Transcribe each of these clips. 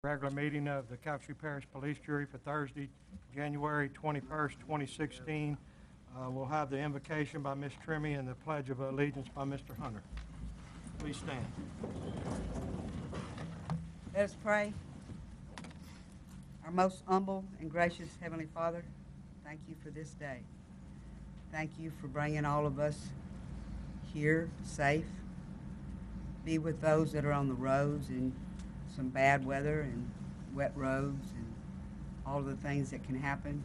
Regular meeting of the Calhoun Parish Police Jury for Thursday, January 21st, 2016. We'll have the invocation by Ms. Trimmy and the Pledge of Allegiance by Mr. Hunter. Please stand. Let us pray. Our most humble and gracious Heavenly Father, thank you for this day. Thank you for bringing all of us here safe. Be with those that are on the roads in some bad weather and wet roads and all the things that can happen.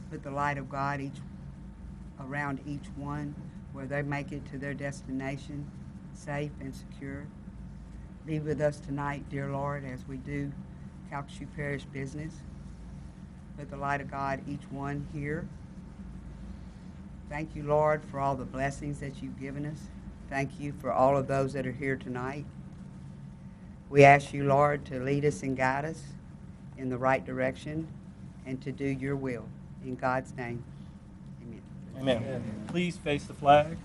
Put the light of God around each one where they make it to their destination safe and secure. Be with us tonight, dear Lord, as we do Calcasieu Parish business. Put the light of God each one here. Thank you, Lord, for all the blessings that you've given us. Thank you for all of those that are here tonight. We ask you, Lord, to lead us and guide us in the right direction and to do your will. In God's name, amen. Amen. Please face the flag.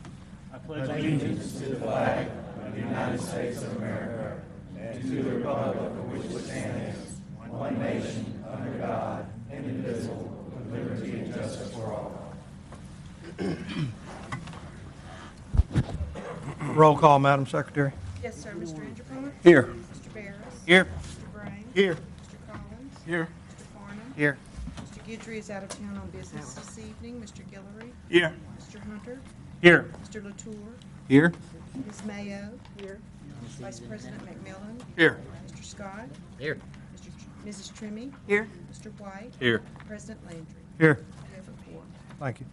I pledge allegiance to the flag of the United States of America and to the republic for which it stands, one nation, under God, indivisible, with liberty and justice for all. Roll call, Madam Secretary. Yes, sir. Mr. Andrew. Here. Mr. Barris. Here. Mr. Brain. Here. Mr. Collins. Here. Mr. Farnham. Here. Mr. Guidry is out of town on business this evening. Mr. Guillory. Here. Mr. Hunter. Here. Mr. Latour. Here. Ms. Mayo. Here. Vice President McMillan. Here. Mr. Scott. Here. Mrs. Trimmy. Here. Mr. White. Here. President Landry. Here. We have a quorum. Thank you.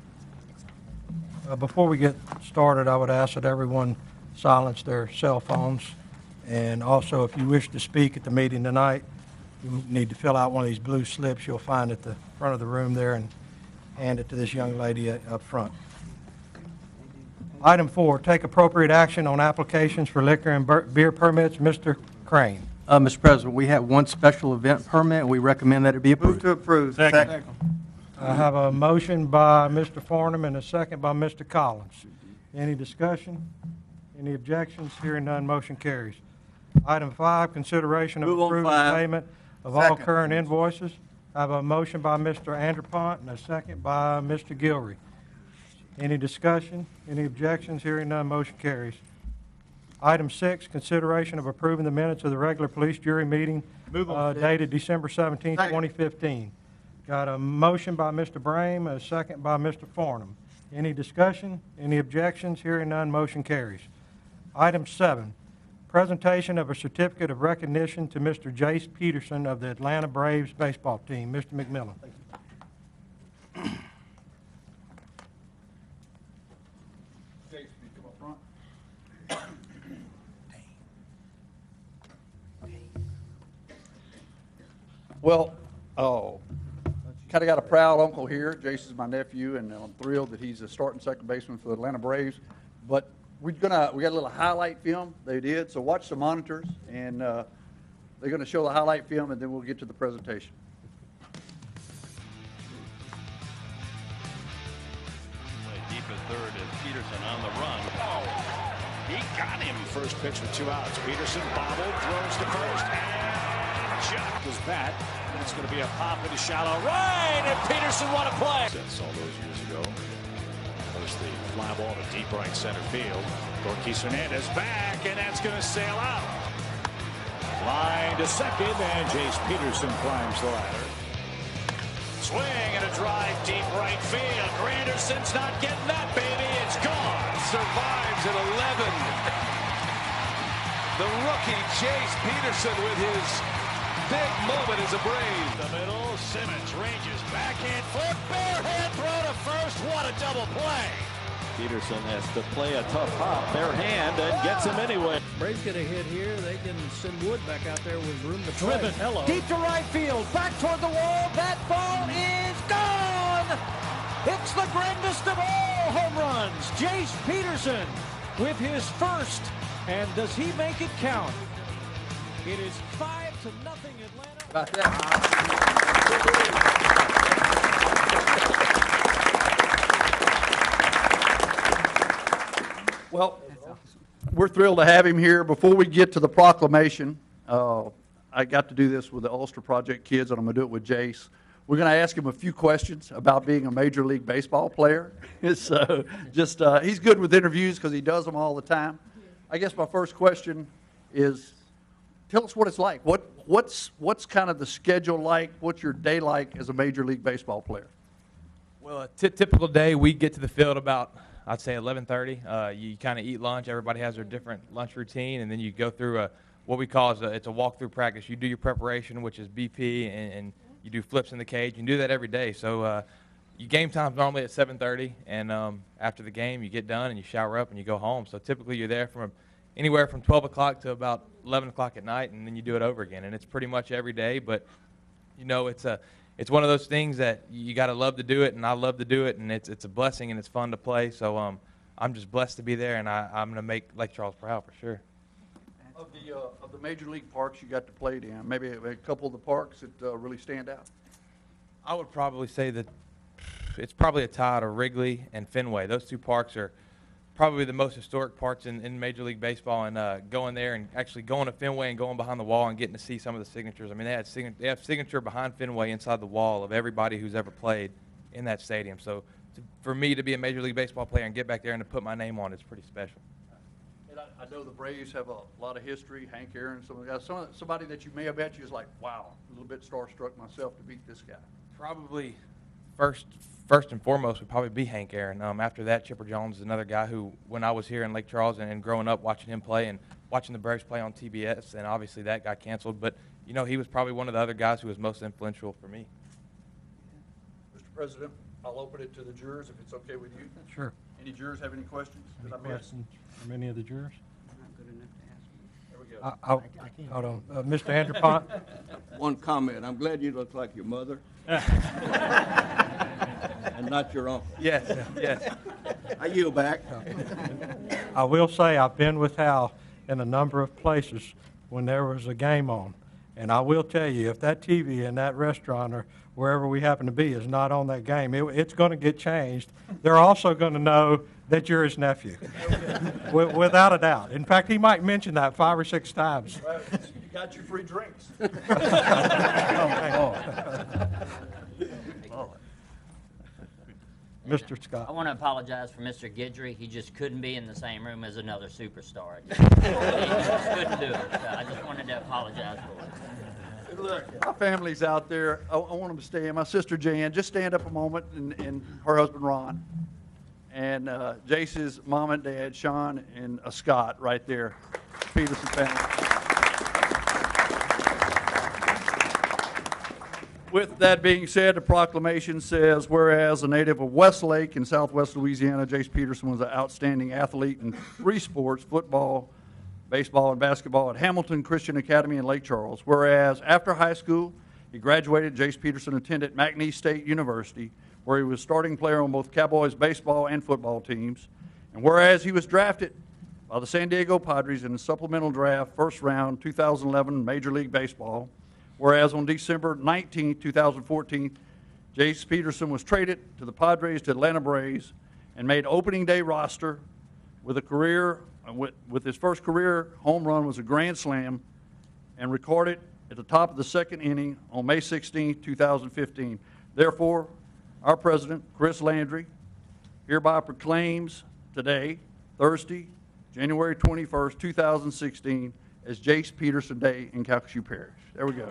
Before we get started, I would ask that everyone silence their cell phones. And also, if you wish to speak at the meeting tonight, you need to fill out one of these blue slips you'll find at the front of the room there and hand it to this young lady up front. Item 4, take appropriate action on applications for liquor and beer permits. Mr. Crane. Mr. President, we have one special event permit, and we recommend that it be approved. Move to approve. Second. I have a motion by Mr. Farnham and a second by Mr. Collins. Any discussion? Any objections? Hearing none, motion carries. Item 5, consideration of approving payment of all current invoices. I have a motion by Mr. Anderpont and a second by Mr. Guillory. Any discussion? Any objections? Hearing none, motion carries. Item 6, consideration of approving the minutes of the regular police jury meeting dated December 17, 2015. Got a motion by Mr. Brame, a second by Mr. Farnham. Any discussion? Any objections? Hearing none, motion carries. Item 7, presentation of a certificate of recognition to Mr. Jace Peterson of the Atlanta Braves baseball team. Mr. McMillan. Well, kind of got a proud uncle here. Jason's my nephew, and I'm thrilled that he's a starting second baseman for the Atlanta Braves. But we got a little highlight film they did, so watch the monitors, and they're going to show the highlight film, and then we'll get to the presentation. Deep at third is Peterson on the run. Oh, he got him. First pitch with 2 outs. Peterson bobbled, throws to first, and Chuck was bat. And it's going to be a pop into shallow right, and Peterson won a play. Since all those years ago, there's the fly ball to deep right center field. Gorkis Hernandez back, and that's going to sail out. Line to second, and Jace Peterson climbs the ladder. Swing and a drive deep right field. Granderson's not getting that, baby. It's gone. Survives at 11. The rookie Jace Peterson with his big moment as a Brave. The middle, Simmons ranges backhand foot, barehand throw to first. What a double play. Peterson has to play a tough hop, bare hand, and gets him anyway. Braves get a hit here. They can send Wood back out there with room to play. Hello. Deep to right field. Back toward the wall. That ball is gone. It's the grandest of all home runs. Jace Peterson with his first. And does he make it count? It is 5-0 Atlanta. About that. Well, we're thrilled to have him here. Before we get to the proclamation, I I got to do this with the Ulster Project kids, and I'm going to do it with Jace. We're going to ask him a few questions about being a Major League Baseball player. So just, he's good with interviews because he does them all the time. I guess my first question is, tell us what it's like. What's kind of the schedule like? What's your day like as a Major League Baseball player? Well, a typical day, we get to the field about, I'd say, 11:30. You kind of eat lunch. Everybody has their different lunch routine, and then you go through what we call it's a walkthrough practice. You do your preparation, which is BP, and you do flips in the cage. You do that every day. So your game time's normally at 7:30, and after the game, you get done and you shower up and you go home. So typically, you're there from anywhere from 12 o'clock to about 11 o'clock at night, and then you do it over again. And it's pretty much every day, but it's one of those things that you got to love to do it, and I love to do it, and it's a blessing and it's fun to play. So I'm just blessed to be there, and I'm going to make Lake Charles proud for sure. Of the Major League parks you got to play in, maybe a couple of the parks that really stand out? I would probably say that it's probably a tie to Wrigley and Fenway. Those two parks are probably the most historic parks in Major League Baseball, and going there and actually going to Fenway and going behind the wall and getting to see some of the signatures. I mean, they have signature behind Fenway inside the wall of everybody who's ever played in that stadium. So for me to be a Major League Baseball player and get back there and to put my name on it's pretty special. And I know the Braves have a lot of history. Hank Aaron, some of the guys. Somebody that you may have met you is like, wow, a little bit starstruck myself to beat this guy. Probably first and foremost would probably be Hank Aaron. After that, Chipper Jones is another guy who, when I was here in Lake Charles and growing up watching him play and watching the Braves play on TBS, and obviously that got canceled, but he was probably one of the other guys who was most influential for me. Mr. President, I'll open it to the jurors if it's okay with you. Sure. Any jurors have any questions? Any questions from any of the jurors? I'm not good enough to ask them. There we go. Hold on. Mr. Andrew Pont? One comment. I'm glad you look like your mother. And not your uncle. Yes, yes. I yield back. I will say I've been with Hal in a number of places when there was a game on. And I will tell you, if that TV in that restaurant or wherever we happen to be is not on that game, it's going to get changed. They're also going to know that you're his nephew, without a doubt. In fact, he might mention that 5 or 6 times. Well, you got your free drinks. Mr. Scott. I want to apologize for Mr. Guidry. He just couldn't be in the same room as another superstar. He just couldn't do it. So I just wanted to apologize for it. Look, my family's out there. I want them to stand. My sister Jan, just stand up a moment, and her husband Ron. And Jace's mom and dad, Sean and Scott, right there. Peterson family. With that being said, the proclamation says, whereas a native of Westlake in southwest Louisiana, Jace Peterson was an outstanding athlete in 3 sports, football, baseball, and basketball at Hamilton Christian Academy in Lake Charles. Whereas after high school, he graduated, Jace Peterson attended McNeese State University, where he was starting player on both Cowboys baseball and football teams. And whereas he was drafted by the San Diego Padres in the supplemental draft, first round, 2011 Major League Baseball. Whereas on December 19, 2014, Jace Peterson was traded to the Padres to Atlanta Braves and made opening day roster with a career, with his first career home run was a grand slam and recorded at the top of the 2nd inning on May 16, 2015. Therefore, our president, Chris Landry, hereby proclaims today, Thursday, January 21st, 2016, as Jace Peterson Day in Calcasieu Parish. There we go.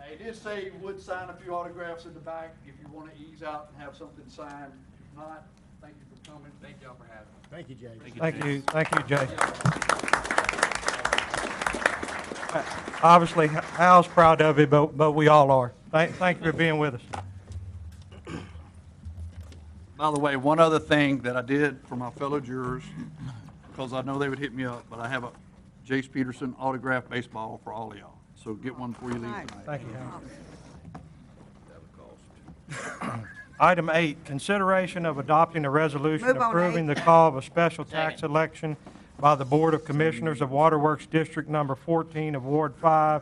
He did say he would sign a few autographs in the back if you want to ease out and have something signed. If not, thank you for coming. Thank y'all for having me. Thank you, Jay. Thank you, Jay. Obviously, Hal's proud of it, but we all are. Thank you for being with us. By the way, one other thing that I did for my fellow jurors, because I know they would hit me up, but I have a Jace Peterson autographed baseball for all of y'all. So get one before you leave tonight. Thank you, Hal. Item 8, consideration of adopting a resolution Move on, approving 8. the call of a special tax election by the Board of Commissioners of Waterworks District Number 14 of Ward 5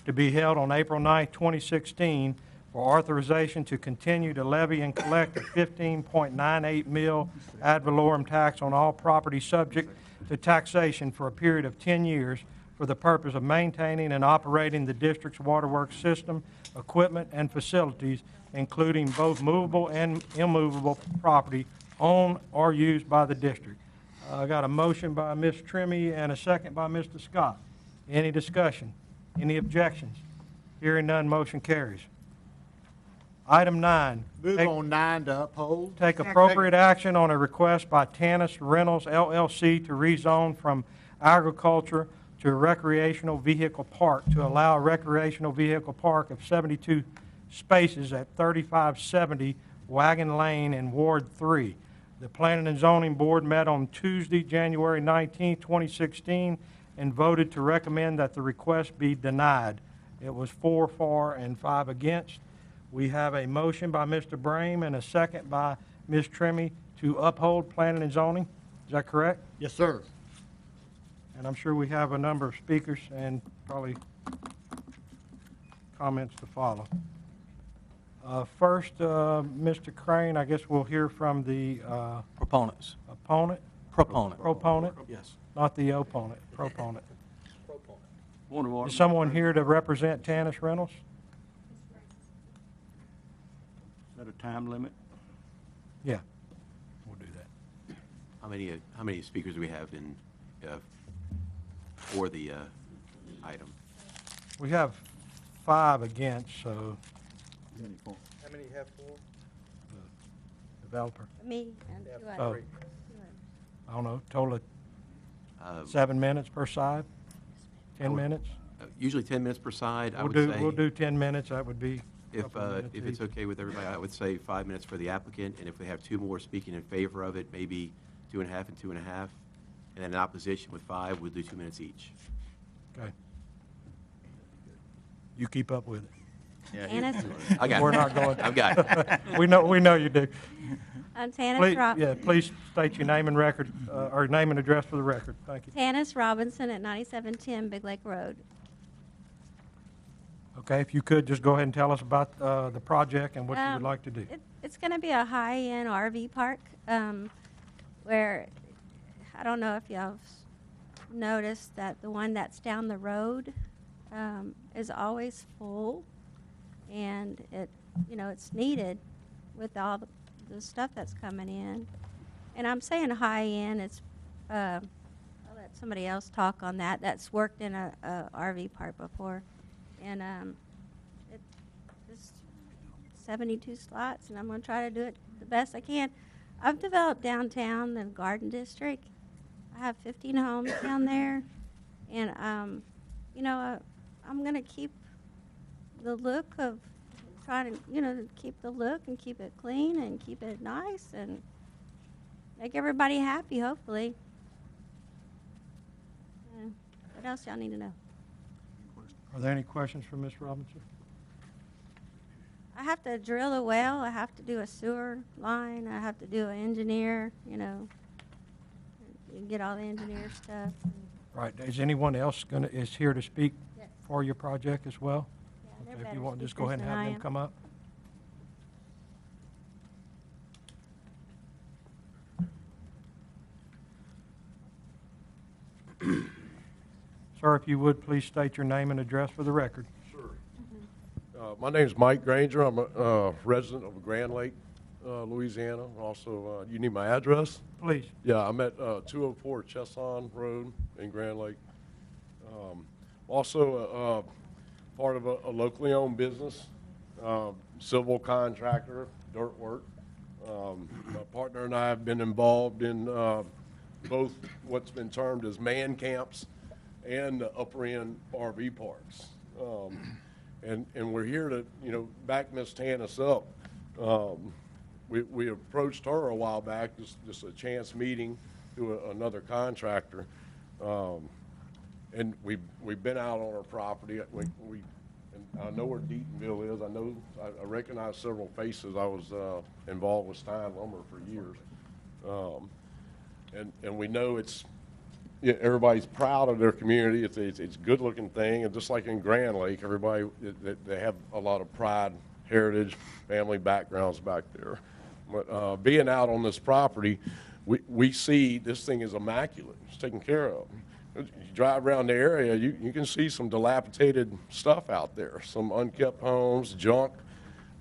to be held on April 9, 2016, for authorization to continue to levy and collect a 15.98 mil ad valorem tax on all property subject to taxation for a period of 10 years for the purpose of maintaining and operating the district's waterworks system, equipment, and facilities, including both movable and immovable property owned or used by the district. I got a motion by Ms. Trimmy and a second by Mr. Scott. Any discussion? Any objections? Hearing none, motion carries. Item 9. Move on 9 to uphold. Take appropriate action on a request by Tanis Reynolds LLC to rezone from agriculture to a recreational vehicle park to allow a recreational vehicle park of 72 spaces at 3570 Wagon Lane in Ward 3. The Planning and Zoning Board met on Tuesday, January 19, 2016, and voted to recommend that the request be denied. It was 4 for and 5 against. We have a motion by Mr. Brame and a second by Ms. Trimmy to uphold planning and zoning. Is that correct? Yes, sir. And I'm sure we have a number of speakers and probably comments to follow. First, Mr. Crane, I guess we'll hear from the Proponents. opponent. Proponent. Proponent, Yes. not the opponent. Proponent. Point of order. Is someone here to represent Tanis Reynolds? Is that a time limit? Yeah, we'll do that. How many speakers do we have in for the item? We have 5 against, so How many have for? developer. Me and two Oh, others. I don't know, total of 7 minutes per side? 10 minutes? Usually 10 minutes per side. I We'll would do, say we'll do 10 minutes, that would be a if couple of minutes if it's each. okay with everybody, I would say 5 minutes for the applicant, and if we have 2 more speaking in favor of it, maybe 2.5 and 2.5, and then in opposition with 5, we'll do 2 minutes each. Okay. You keep up with it. Tanis, I got it. We're not going. I've got it. We know you do. I'm Tanis Please, yeah, please state your name and record, or name and address for the record. Thank you. Tanis Robinson at 9710 Big Lake Road. Okay, if you could, just go ahead and tell us about the project and what you would Um, like to do. It's going to be a high-end RV park where, I don't know if y'all have noticed that the one that's down the road is always full, and it's needed with all the stuff that's coming in. And I'm saying high-end, I'll let somebody else talk on that, that's worked in a RV park before. And it's 72 slots, and I'm going to try to do it the best I can. I've developed downtown, the Garden District. I have 15 homes down there, and I'm going to keep the look of trying to keep the look and keep it clean and keep it nice and make everybody happy, hopefully. What else y'all need to know? Are there any questions for Ms. Robinson? I have to drill a well, I have to do a sewer line, I have to do an engineer, and get all the engineer stuff. Right, is anyone else is here to speak Yes. for your project as well? Yeah, they're Okay, if better you want, just go ahead and speakers than have I them am. come up. Sir, if you would, please state your name and address for the record. Sure. My name is Mike Granger. I'm a resident of Grand Lake, Louisiana. Also, you need my address? Please. Yeah, I'm at 204 Chesson Road in Grand Lake. Also, part of a locally owned business, civil contractor, dirt work. My partner and I have been involved in both what's been termed as man camps and the upper end RV parks. And we're here to, back Ms. Tanis up. We approached her a while back, just a chance meeting through another contractor. And we've been out on our property. And I know where Deatonville is. I recognize several faces. I was involved with Stein Lumber for years. And we know it's yeah, everybody's proud of their community. It's a good-looking thing, and just like in Grand Lake, everybody, they have a lot of pride, heritage, family backgrounds back there. But being out on this property, we see this thing is immaculate. It's taken care of. You drive around the area, you can see some dilapidated stuff out there, some unkept homes, junk,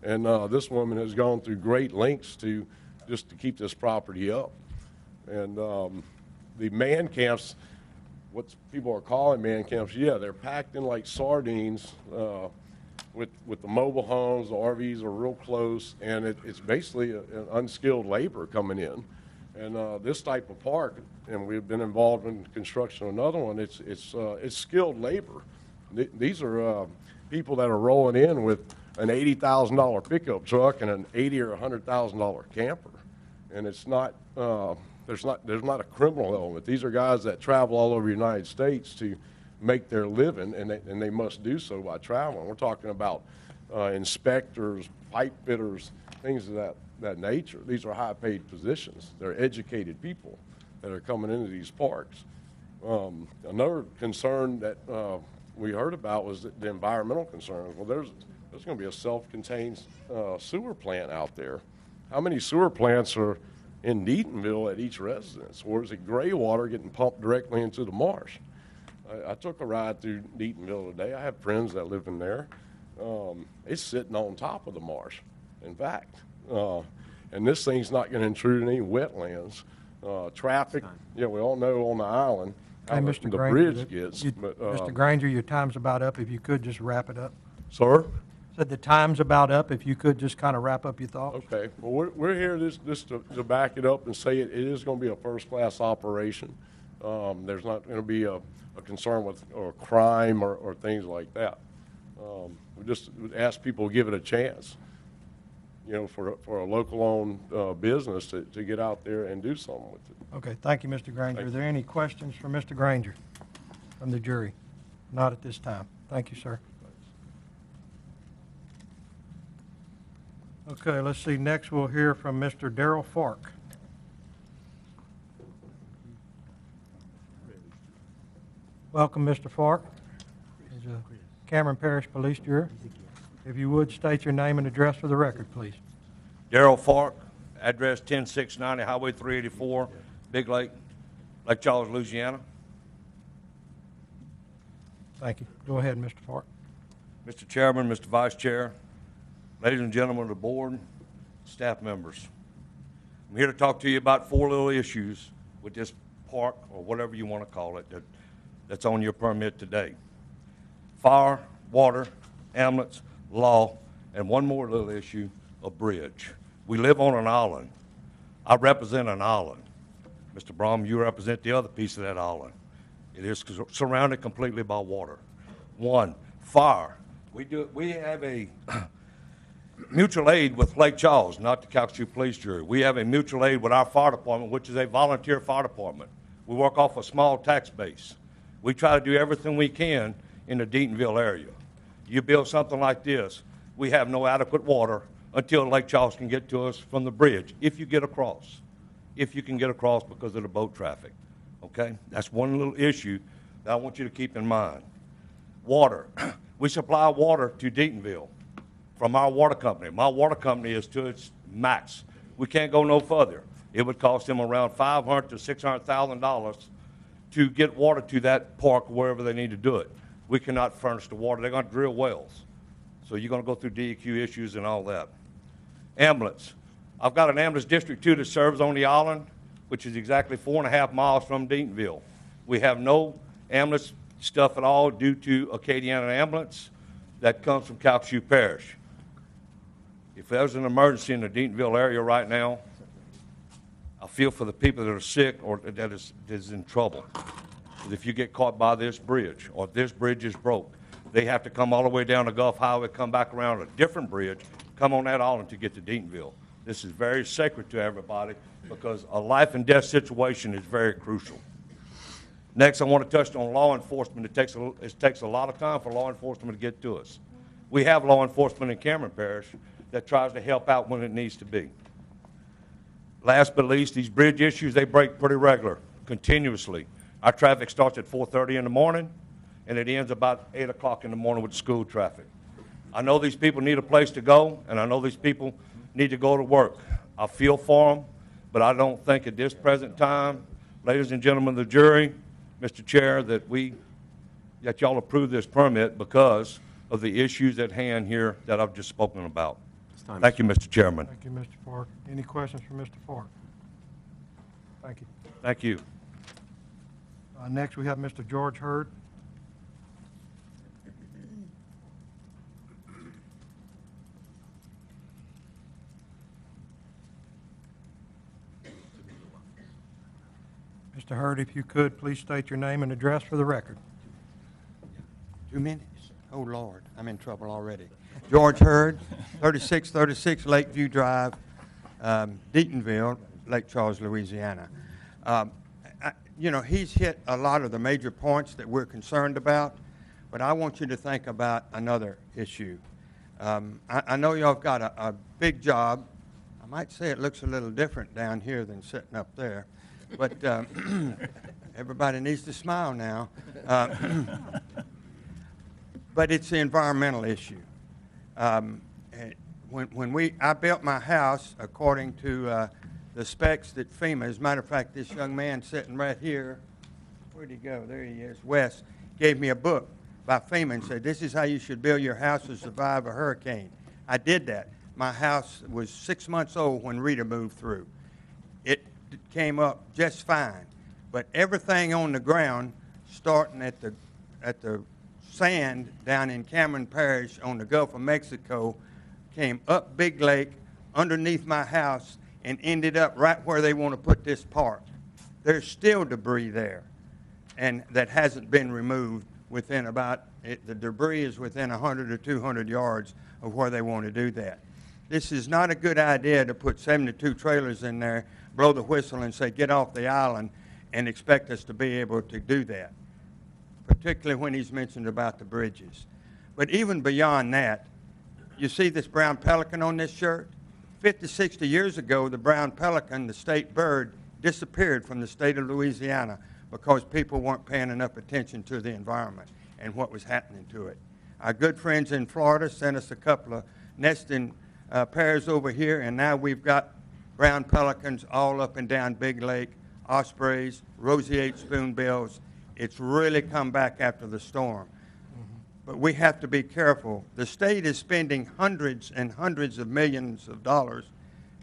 and this woman has gone through great lengths just to keep this property up. And the man camps, what people are calling man camps, yeah, they're packed in like sardines with the mobile homes. The RVs are real close, and it's basically an unskilled labor coming in. And this type of park, and we've been involved in construction of another one, it's skilled labor. These are people that are rolling in with an $80,000 pickup truck and an $80,000 or $100,000 camper. And it's not, there's not a criminal element. These are guys that travel all over the United States to make their living, and they must do so by traveling. We're talking about inspectors, pipe fitters, things of that nature. These are high-paid positions. They're educated people that are coming into these parks. Another concern that we heard about was the environmental concerns. Well, there's going to be a self-contained sewer plant out there. How many sewer plants are in Deatonville at each residence? Or is it gray water getting pumped directly into the marsh? I took a ride through Deatonville today. I have friends that live in there. It's sitting on top of the marsh, in fact. And this thing's not going to intrude in any wetlands. Traffic, yeah, we all know on the island how Hey, the Mr. Granger, bridge gets. But, Mr. Granger, your time's about up. If you could just wrap it up. Sir? Said the time's about up. If you could just kind of wrap up your thoughts. Okay. Well, we're here just to back it up and say it is going to be a first-class operation. There's not going to be a concern with or crime or things like that. We just ask people to give it a chance, you know, for a local-owned business to get out there and do something with it. Okay, thank you, Mr. Granger. Are there any questions for Mr. Granger from the jury? Not at this time. Thank you, sir. Okay, let's see. Next, we'll hear from Mr. Darrell Fark. Welcome, Mr. Fark. He's a Cameron Parish Police Juror. If you would, state your name and address for the record, please. Darrell Fark, address 10690 Highway 384, Big Lake, Lake Charles, Louisiana. Thank you. Go ahead, Mr. Fark. Mr. Chairman, Mr. Vice Chair, ladies and gentlemen of the board, staff members. I'm here to talk to you about 4 little issues with this park, or whatever you want to call it, that's on your permit today. Fire, water, ambulance, law, and one more little issue, a bridge. We live on an island. I represent an island. Mr. Brom, you represent the other piece of that island. It is surrounded completely by water. 1, fire. We have a mutual aid with Lake Charles, not the Calcasieu Police Jury. We have a mutual aid with our fire department, which is a volunteer fire department. We work off a small tax base. We try to do everything we can in the Deatonville area. You build something like this, we have no adequate water until Lake Charles can get to us from the bridge, if you get across. If you can get across because of the boat traffic, okay? That's one little issue that I want you to keep in mind. Water. We supply water to Deatonville from our water company. My water company is to its max. We can't go no further. It would cost them around $500,000 to $600,000 to get water to that park wherever they need to do it. We cannot furnish the water. They're going to drill wells. So you're going to go through DEQ issues and all that. Ambulance. I've got an ambulance district, too, that serves on the island, which is exactly 4.5 miles from Deatonville. We have no ambulance stuff at all due to Acadiana Ambulance that comes from Calcasieu Parish. If there's an emergency in the Deatonville area right now, I feel for the people that are sick or that is in trouble. If you get caught by this bridge, or if this bridge is broke, they have to come all the way down the Gulf Highway, come back around a different bridge, come on that island to get to Deatonville. This is very sacred to everybody because a life and death situation is very crucial. Next, I want to touch on law enforcement. It takes a lot of time for law enforcement to get to us. We have law enforcement in Cameron Parish that tries to help out when it needs to be. Last but least, these bridge issues, they break pretty regular, continuously. Our traffic starts at 4:30 in the morning, and it ends about 8 o'clock in the morning with school traffic. I know these people need a place to go, and I know these people need to go to work. I feel for them, but I don't think at this present time, ladies and gentlemen of the jury, Mr. Chair, that y'all approve this permit because of the issues at hand here that I've just spoken about. Thank you, Mr. Chairman. Thank you, Mr. Park. Any questions for Mr. Park? Thank you. Thank you. Next, we have Mr. George Hurd. Mr. Hurd, if you could, please state your name and address for the record. 2 minutes? Oh, Lord, I'm in trouble already. George Hurd, 3636 Lakeview Drive, Deatonville, Lake Charles, Louisiana. You know, he's hit a lot of the major points that we're concerned about, but I want you to think about another issue. I know y'all have got a big job. I might say it looks a little different down here than sitting up there, but everybody needs to smile now. But it's the environmental issue. When I built my house according to the specs that FEMA, as a matter of fact, this young man sitting right here, where'd he go? There he is, Wes, gave me a book by FEMA and said, this is how you should build your house to survive a hurricane. I did that. My house was 6 months old when Rita moved through. It came up just fine, but everything on the ground, starting at the sand down in Cameron Parish on the Gulf of Mexico, came up Big Lake underneath my house and ended up right where they want to put this park. There's still debris there, and that hasn't been removed within the debris is within 100 or 200 yards of where they want to do that. This is not a good idea to put 72 trailers in there, blow the whistle and say, get off the island, and expect us to be able to do that, particularly when he's mentioned about the bridges. But even beyond that, you see this brown pelican on this shirt? 50, 60 years ago, the brown pelican, the state bird, disappeared from the state of Louisiana because people weren't paying enough attention to the environment and what was happening to it. Our good friends in Florida sent us a couple of nesting pairs over here, and now we've got brown pelicans all up and down Big Lake, ospreys, roseate spoonbills. It's really come back after the storm. But we have to be careful. The state is spending hundreds and hundreds of millions of dollars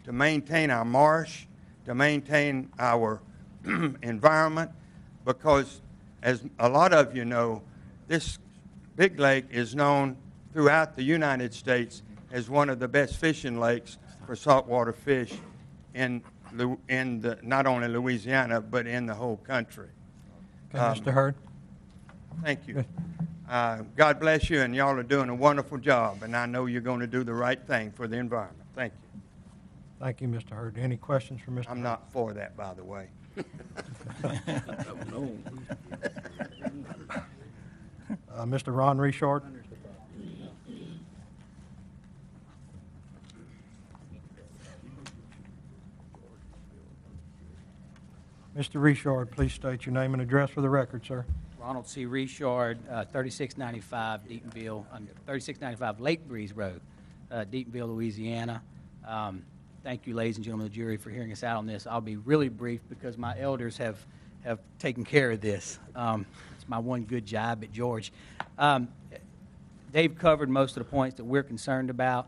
to maintain our marsh, to maintain our environment, because as a lot of you know, this Big Lake is known throughout the United States as one of the best fishing lakes for saltwater fish in not only Louisiana, but in the whole country. Okay, Mr. Hurd. Thank you. God bless you, and y'all are doing a wonderful job, and I know you're going to do the right thing for the environment. Thank you. Thank you, Mr. Hurd. Any questions for Mr. I'm not for that, by the way. Mr. Ron Richard. Mr. Richard, please state your name and address for the record, sir. Ronald C. Richard, 3695 Deatonville, 3695 Lake Breeze Road, Deatonville, Louisiana. Thank you, ladies and gentlemen of the jury, for hearing us out on this. I'll be really brief because my elders have taken care of this. It's my one good job at George. They've covered most of the points that we're concerned about.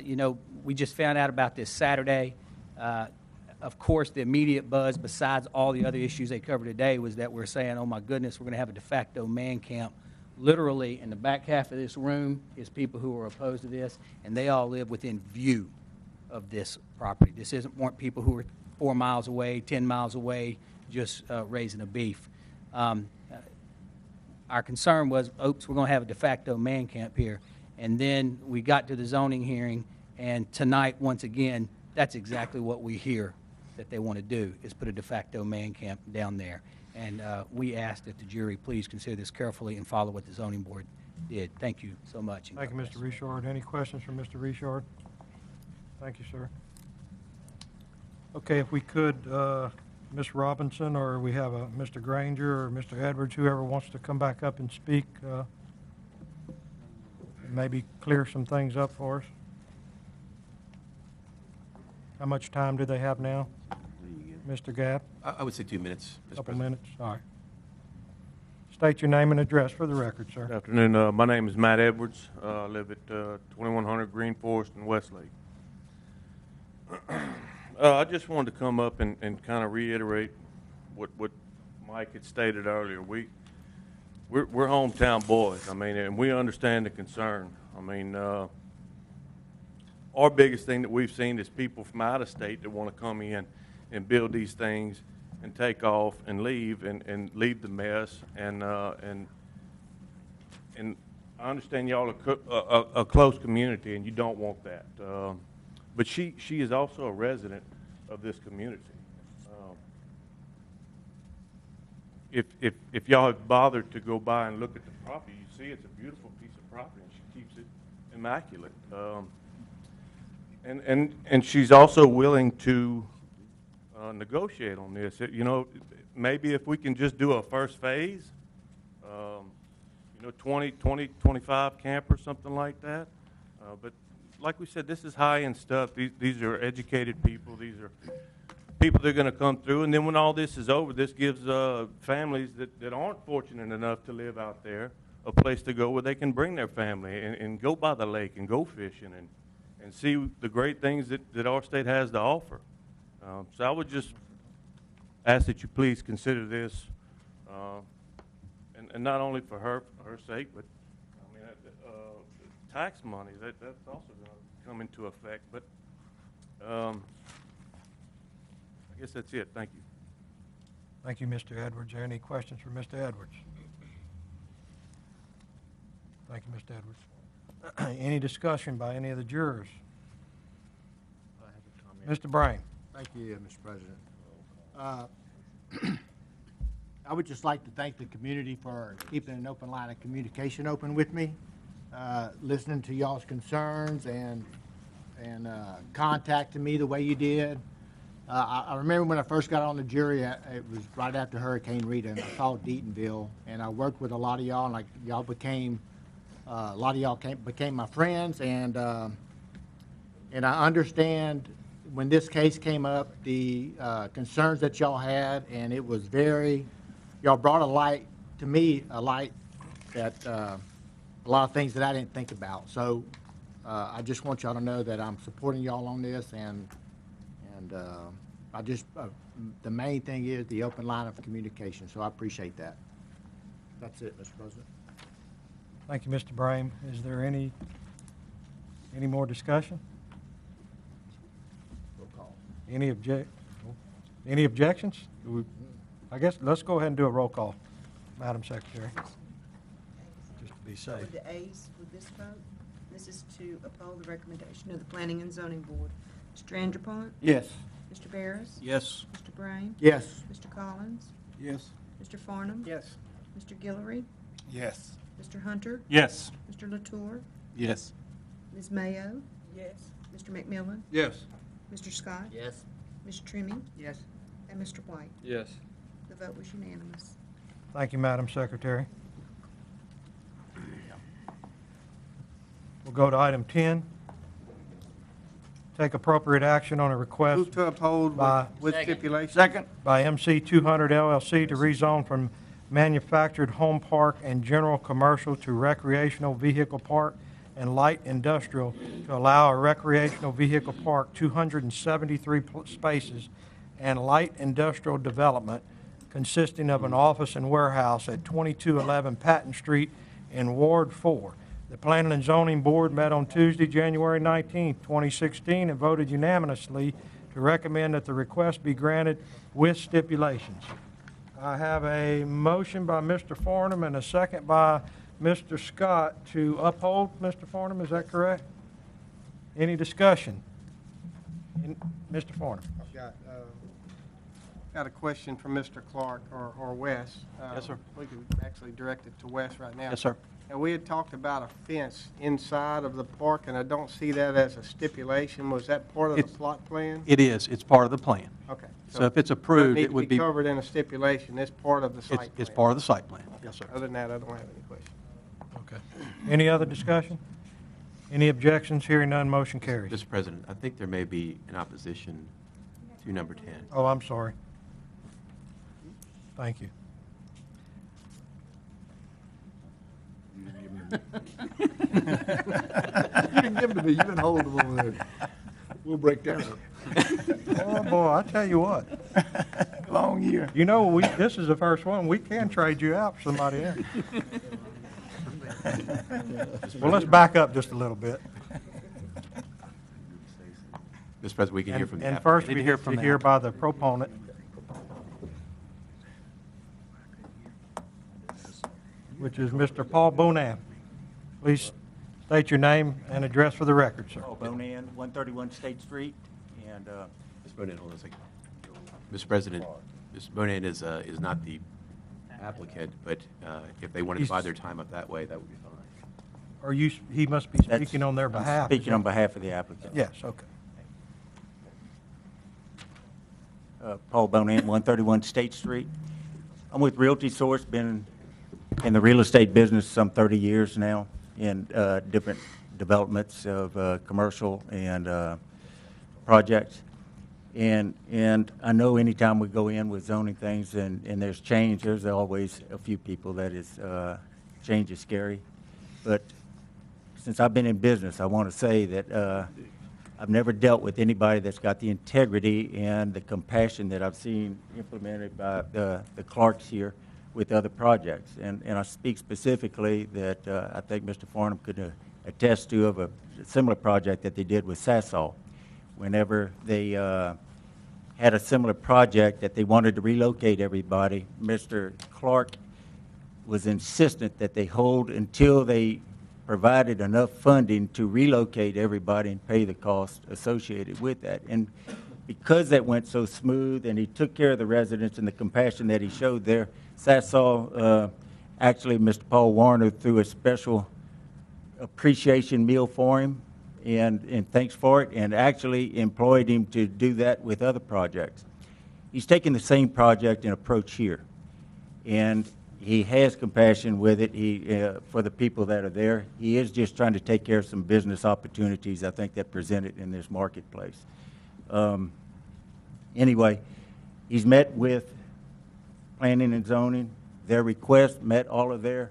You know, we just found out about this Saturday. Of course, the immediate buzz, besides all the other issues they covered today, was that we're saying, oh my goodness, we're going to have a de facto man camp. Literally, in the back half of this room is people who are opposed to this, and they all live within view of this property. This weren't people who are 4 miles away, 10 miles away, just raising a beef. Our concern was, oops, we're going to have a de facto man camp here. And then we got to the zoning hearing, and tonight, once again, that's exactly what we hear that they want to do, is put a de facto man camp down there. And we ask that the jury please consider this carefully and follow what the zoning board did. Thank you so much. Thank you, Mr. Richard. Any questions from Mr. Richard? Thank you, sir. Okay, if we could Ms. Robinson, or we have a Mr. Granger or Mr. Edwards, whoever wants to come back up and speak, maybe clear some things up for us. How much time do they have now? Mr. Gabb? I would say 2 minutes, Mr. Couple President. minutes, all right. State your name and address for the record, sir. Good afternoon. My name is Matt Edwards. I live at 2100 Green Forest in Westlake. I just wanted to come up and kind of reiterate what Mike had stated earlier. We're hometown boys. I mean, and we understand the concern. I mean, our biggest thing that we've seen is people from out of state that want to come in and build these things and take off and leave and leave the mess. And I understand y'all are a close community and you don't want that. But she is also a resident of this community. If y'all have bothered to go by and look at the property, you see it's a beautiful piece of property and she keeps it immaculate. And she's also willing to negotiate on this. You know, maybe if we can just do a first phase, 20, 25 campers, something like that. But like we said, this is high-end stuff. These are educated people. These are people that are going to come through. And then when all this is over, this gives families that aren't fortunate enough to live out there a place to go where they can bring their family and go by the lake and go fishing and see the great things that our state has to offer. So I would just ask that you please consider this, and not only for her sake, but I mean, tax money, that's also going to come into effect. But I guess that's it. Thank you. Thank you, Mr. Edwards. Are there any questions for Mr. Edwards? Thank you, Mr. Edwards. Any discussion by any of the jurors? Mr. Bryan. Thank you, Mr. President. I would just like to thank the community for keeping an open line of communication open with me, listening to y'all's concerns and contacting me the way you did. I remember when I first got on the jury, it was right after Hurricane Rita, and I saw Deatonville, and I worked with a lot of y'all, and like y'all became, a lot of y'all became my friends, and I understand when this case came up, the concerns that y'all had, and it was y'all brought a light to me, a light that a lot of things that I didn't think about. So I just want y'all to know that I'm supporting y'all on this, and the main thing is the open line of communication. So I appreciate that. That's it, Mr. President. Thank you, Mr. Brame. Is there any more discussion? Any objections? I guess let's go ahead and do a roll call, Madam Secretary, just to be safe. The ayes with this vote, this is to uphold the recommendation of the Planning and Zoning Board. Mr. Anderpont? Yes. Mr. Barris? Yes. Mr. Brame? Yes. Mr. Collins? Yes. Mr. Farnum? Yes. Mr. Guillory? Yes. Mr. Hunter? Yes. Mr. Latour? Yes. Ms. Mayo? Yes. Mr. McMillan? Yes. Mr. Scott? Yes. Ms. Trimming? Yes. And Mr. White? Yes. The vote was unanimous. Thank you, Madam Secretary. We'll go to item 10. Take appropriate action on a request Move to uphold by with stipulation. Second. by MC 200 LLC to rezone from manufactured home park and general commercial to recreational vehicle park and light industrial to allow a recreational vehicle park, 273 spaces, and light industrial development consisting of an office and warehouse at 2211 Patton Street in Ward 4. The Planning and Zoning Board met on Tuesday, January 19, 2016, and voted unanimously to recommend that the request be granted with stipulations. I have a motion by Mr. Farnum and a second by Mr. Scott to uphold. Mr. Farnum, is that correct? Any discussion? Mr. Farnum. Got a question from Mr. Clark or Wes. Yes, sir. We can actually direct it to Wes right now. Yes, sir. And we had talked about a fence inside of the park, and I don't see that as a stipulation. Was that part of the plot plan? It is. It's part of the plan. Okay. So if it's approved, it would be. covered in a stipulation. It's part of the site plan. It's part of the site plan. Yes, sir. Other than that, I don't have any questions. Okay. Any other discussion? Any objections? Hearing none, motion carries. Mr. President, I think there may be an opposition to number 10. Oh, I'm sorry. Thank you. You didn't give them to me. You've been holding them over there. We'll break down. Oh, boy, I tell you what. Long year. You know, this is the first one. We can trade you out for somebody else. Well, let's back up just a little bit. Mr. President, we can hear from the And applicant. first, we have to hear by the proponent. Which is Mr. Paul Bonan. Please state your name and address for the record, sir. Paul Bonan, 131 State Street, and Mr. Bonan, hold on a second. Mr. President, Mr. Bonan is not the applicant, but if they wanted to buy their time up that way, that would be fine. Or he must be speaking on their behalf. speaking on behalf of the applicant. Yes, okay. Paul Bonan, 131 State Street. I'm with Realty Source, been in the real estate business some 30 years now in different developments of commercial and projects. And I know anytime we go in with zoning things and there's change, there's always a few people that is, change is scary. But since I've been in business, I want to say that I've never dealt with anybody that's got the integrity and the compassion that I've seen implemented by the Clarks here with other projects. And I speak specifically that I think Mr. Farnham could attest to of a similar project that they did with Sasol. Whenever they had a similar project that they wanted to relocate everybody, Mr. Clark was insistent that they hold until they provided enough funding to relocate everybody and pay the cost associated with that. And because that went so smooth and he took care of the residents and the compassion that he showed there, Sasol, actually Mr. Paul Warner threw a special appreciation meal for him and thanks for it, and actually employed him to do that with other projects. He's taken the same project and approach here, and he has compassion with it for the people that are there. He is just trying to take care of some business opportunities, I think, that presented in this marketplace. Anyway, he's met with planning and zoning. Their request met all of their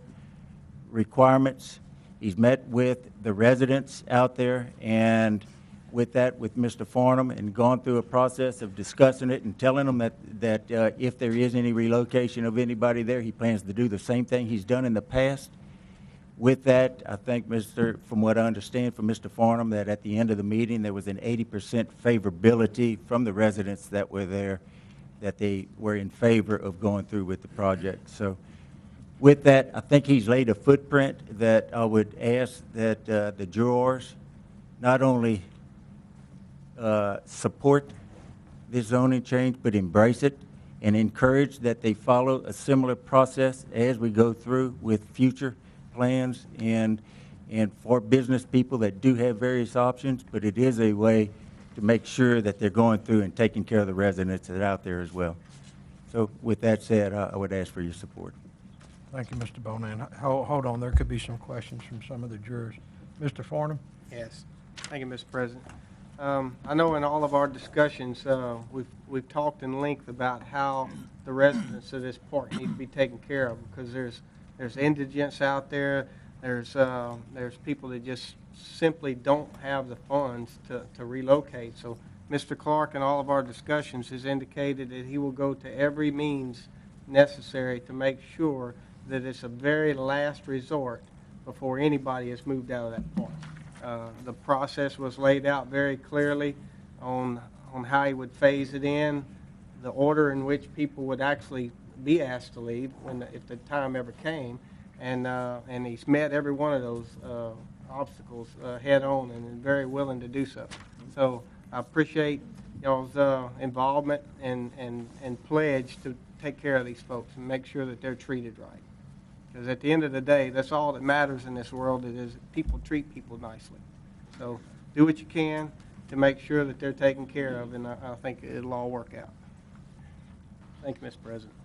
requirements. He's met with the residents out there, and with that, with Mr. Farnham, and gone through a process of discussing it and telling them that if there is any relocation of anybody there, he plans to do the same thing he's done in the past. With that, I think, from what I understand from Mr. Farnham, that at the end of the meeting, there was an 80% favorability from the residents that were there, that they were in favor of going through with the project. So with that, I think he's laid a footprint that I would ask that the jurors not only support this zoning change, but embrace it and encourage that they follow a similar process as we go through with future plans and for business people that do have various options, but it is a way to make sure that they're going through and taking care of the residents that are out there as well. So with that said, I would ask for your support. Thank you, Mr. Bonan. Hold on, there could be some questions from some of the jurors. Mr. Farnham? Yes. Thank you, Mr. President. I know in all of our discussions, we've talked in length about how the residents of this park need to be taken care of, because there's indigents out there, there's people that just simply don't have the funds to relocate. So Mr. Clark in all of our discussions has indicated that he will go to every means necessary to make sure that it's a very last resort before anybody is moved out of that park. The process was laid out very clearly on how he would phase it in, the order in which people would actually be asked to leave if the time ever came, and he's met every one of those obstacles head on and is very willing to do so. So I appreciate y'all's involvement and pledge to take care of these folks and make sure that they're treated right. Because at the end of the day, that's all that matters in this world, is people treat people nicely. So do what you can to make sure that they're taken care of, and I think it'll all work out. Thank you, Mr. President.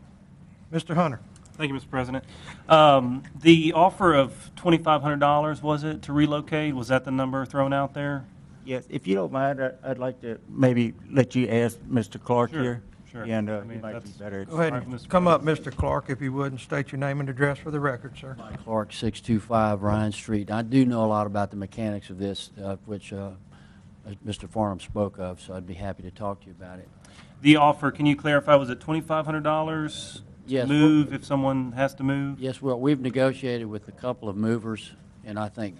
Mr. Hunter. Thank you, Mr. President. The offer of $2,500, was it, to relocate? Was that the number thrown out there? Yes, if you don't mind, I'd like to maybe let you ask Mr. Clark Sure, here. sure. And I mean, he might be that's- better. Go ahead and come up, Mr. Clark, if you would, and state your name and address for the record, sir. Clark, 625 Ryan Street. I do know a lot about the mechanics of this, which Mr. Farnham spoke of, so I'd be happy to talk to you about it. The offer, can you clarify, was it $2,500 Yes, to move if someone has to move? Yes, well, we've negotiated with a couple of movers, and I think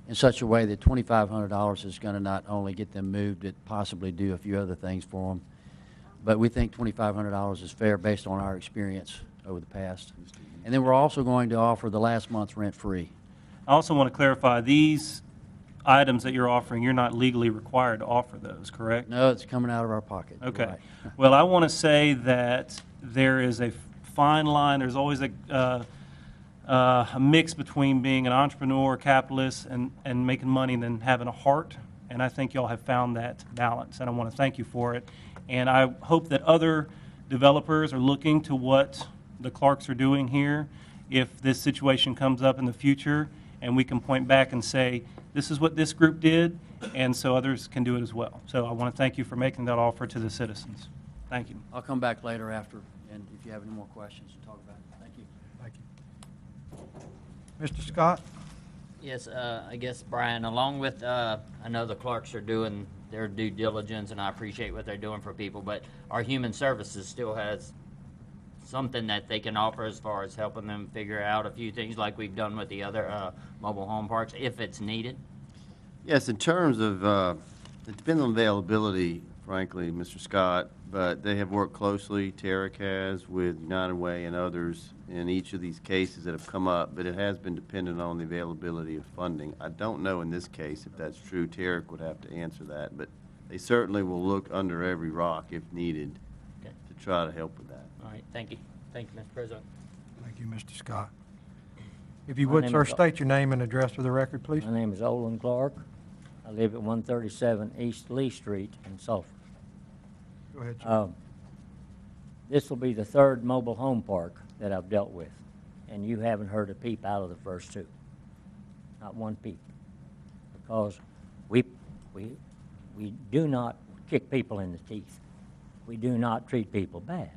in such a way that $2,500 is going to not only get them moved, but possibly do a few other things for them. But we think $2,500 is fair based on our experience over the past. And then we're also going to offer the last month's rent free. I also want to clarify, these items that you're offering, you're not legally required to offer those, correct? No, it's coming out of our pocket. You're Okay. right. Well, I want to say that there is a fine line. There's always a mix between being an entrepreneur, capitalist, and making money, and then having a heart. And I think y'all have found that balance, and I want to thank you for it. And I hope that other developers are looking to what the Clarks are doing here. If this situation comes up in the future, and we can point back and say, this is what this group did, and so others can do it as well. So I want to thank you for making that offer to the citizens. Thank you. I'll come back later after, and if you have any more questions to talk about it. Thank you. Thank you. Mr. Scott? Yes, I guess, Brian, along with, I know the Clarks are doing their due diligence, and I appreciate what they're doing for people, but our human services still has something that they can offer as far as helping them figure out a few things like we've done with the other mobile home parks, if it's needed. Yes, in terms of, it depends on availability, frankly, Mr. Scott, but they have worked closely, Tarek has, with United Way and others in each of these cases that have come up, but it has been dependent on the availability of funding. I don't know in this case if that's true. Tarek would have to answer that, but they certainly will look under every rock if needed to try to help with that. All right, thank you. Thank you, Mr. President. Thank you, Mr. Scott. If you My would, name sir, is- state your name and address for the record, please. My name is Olin Clark. I live at 137 East Lee Street in Sulphur. Go ahead, sir. This will be the third mobile home park that I've dealt with, and you haven't heard a peep out of the first two. Not one peep. Because we do not kick people in the teeth. We do not treat people bad.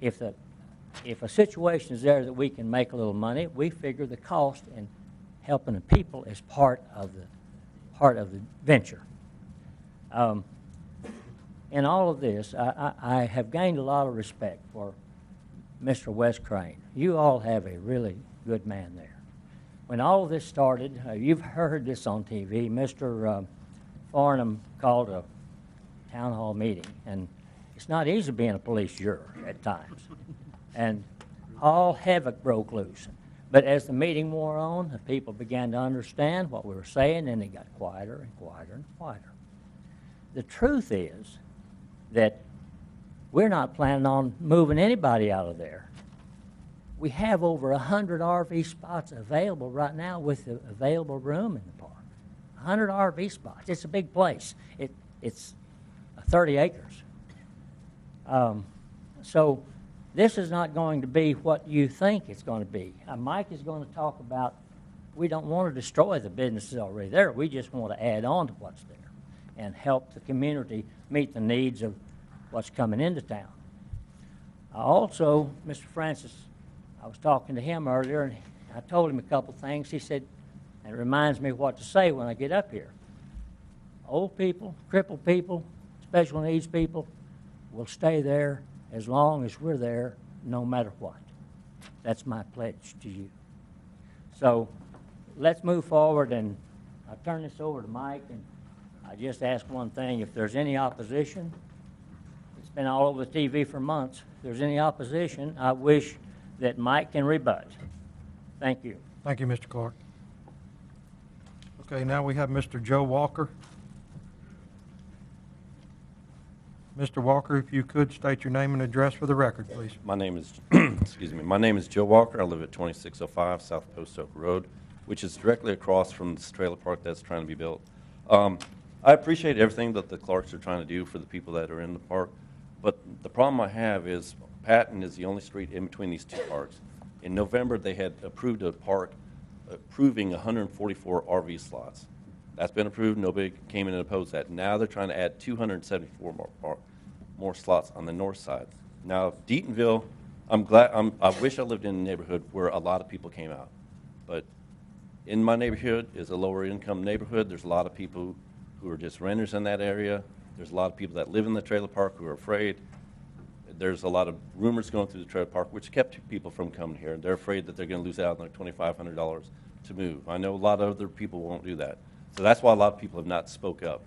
If a situation is there that we can make a little money, we figure the cost in helping the people is part of the venture. In all of this, I have gained a lot of respect for Mr. Wes Crane. You all have a really good man there. When all of this started, you've heard this on TV, Mr. Farnham called a town hall meeting, and it's not easy being a police juror at times. And all havoc broke loose. But as the meeting wore on, the people began to understand what we were saying, and it got quieter and quieter and quieter. The truth is that we're not planning on moving anybody out of there. We have over 100 RV spots available right now with the available room in the park. 100 RV spots. It's a big place. It's 30 acres. So this is not going to be what you think it's going to be. Mike is going to talk about, we don't want to destroy the businesses already there. We just want to add on to what's there and help the community meet the needs of what's coming into town. Also, Mr. Francis, I was talking to him earlier, and I told him a couple things. He said, and it reminds me what to say when I get up here. Old people, crippled people, special needs people will stay there as long as we're there, no matter what. That's my pledge to you. So let's move forward, and I'll turn this over to Mike, and I just ask one thing. If there's any opposition, it's been all over the TV for months. If there's any opposition, I wish that Mike can rebut. Thank you. Thank you, Mr. Clark. Okay, now we have Mr. Joe Walker. Mr. Walker, if you could state your name and address for the record, please. My name is, excuse me, my name is Joe Walker. I live at 2605 South Post Oak Road, which is directly across from this trailer park that's trying to be built. I appreciate everything that the Clarks are trying to do for the people that are in the park, but the problem I have is Patton is the only street in between these two parks. In November, they had approved a park approving 144 RV slots. That's been approved. Nobody came in and opposed that. Now they're trying to add 274 more slots on the north side. Now, Deatonville, I wish I lived in a neighborhood where a lot of people came out. But in my neighborhood is a lower income neighborhood. There's a lot of people who are just renters in that area. There's a lot of people that live in the trailer park who are afraid. There's a lot of rumors going through the trailer park, which kept people from coming here. And they're afraid that they're going to lose out on their $2,500 to move. I know a lot of other people won't do that. So that's why a lot of people have not spoke up.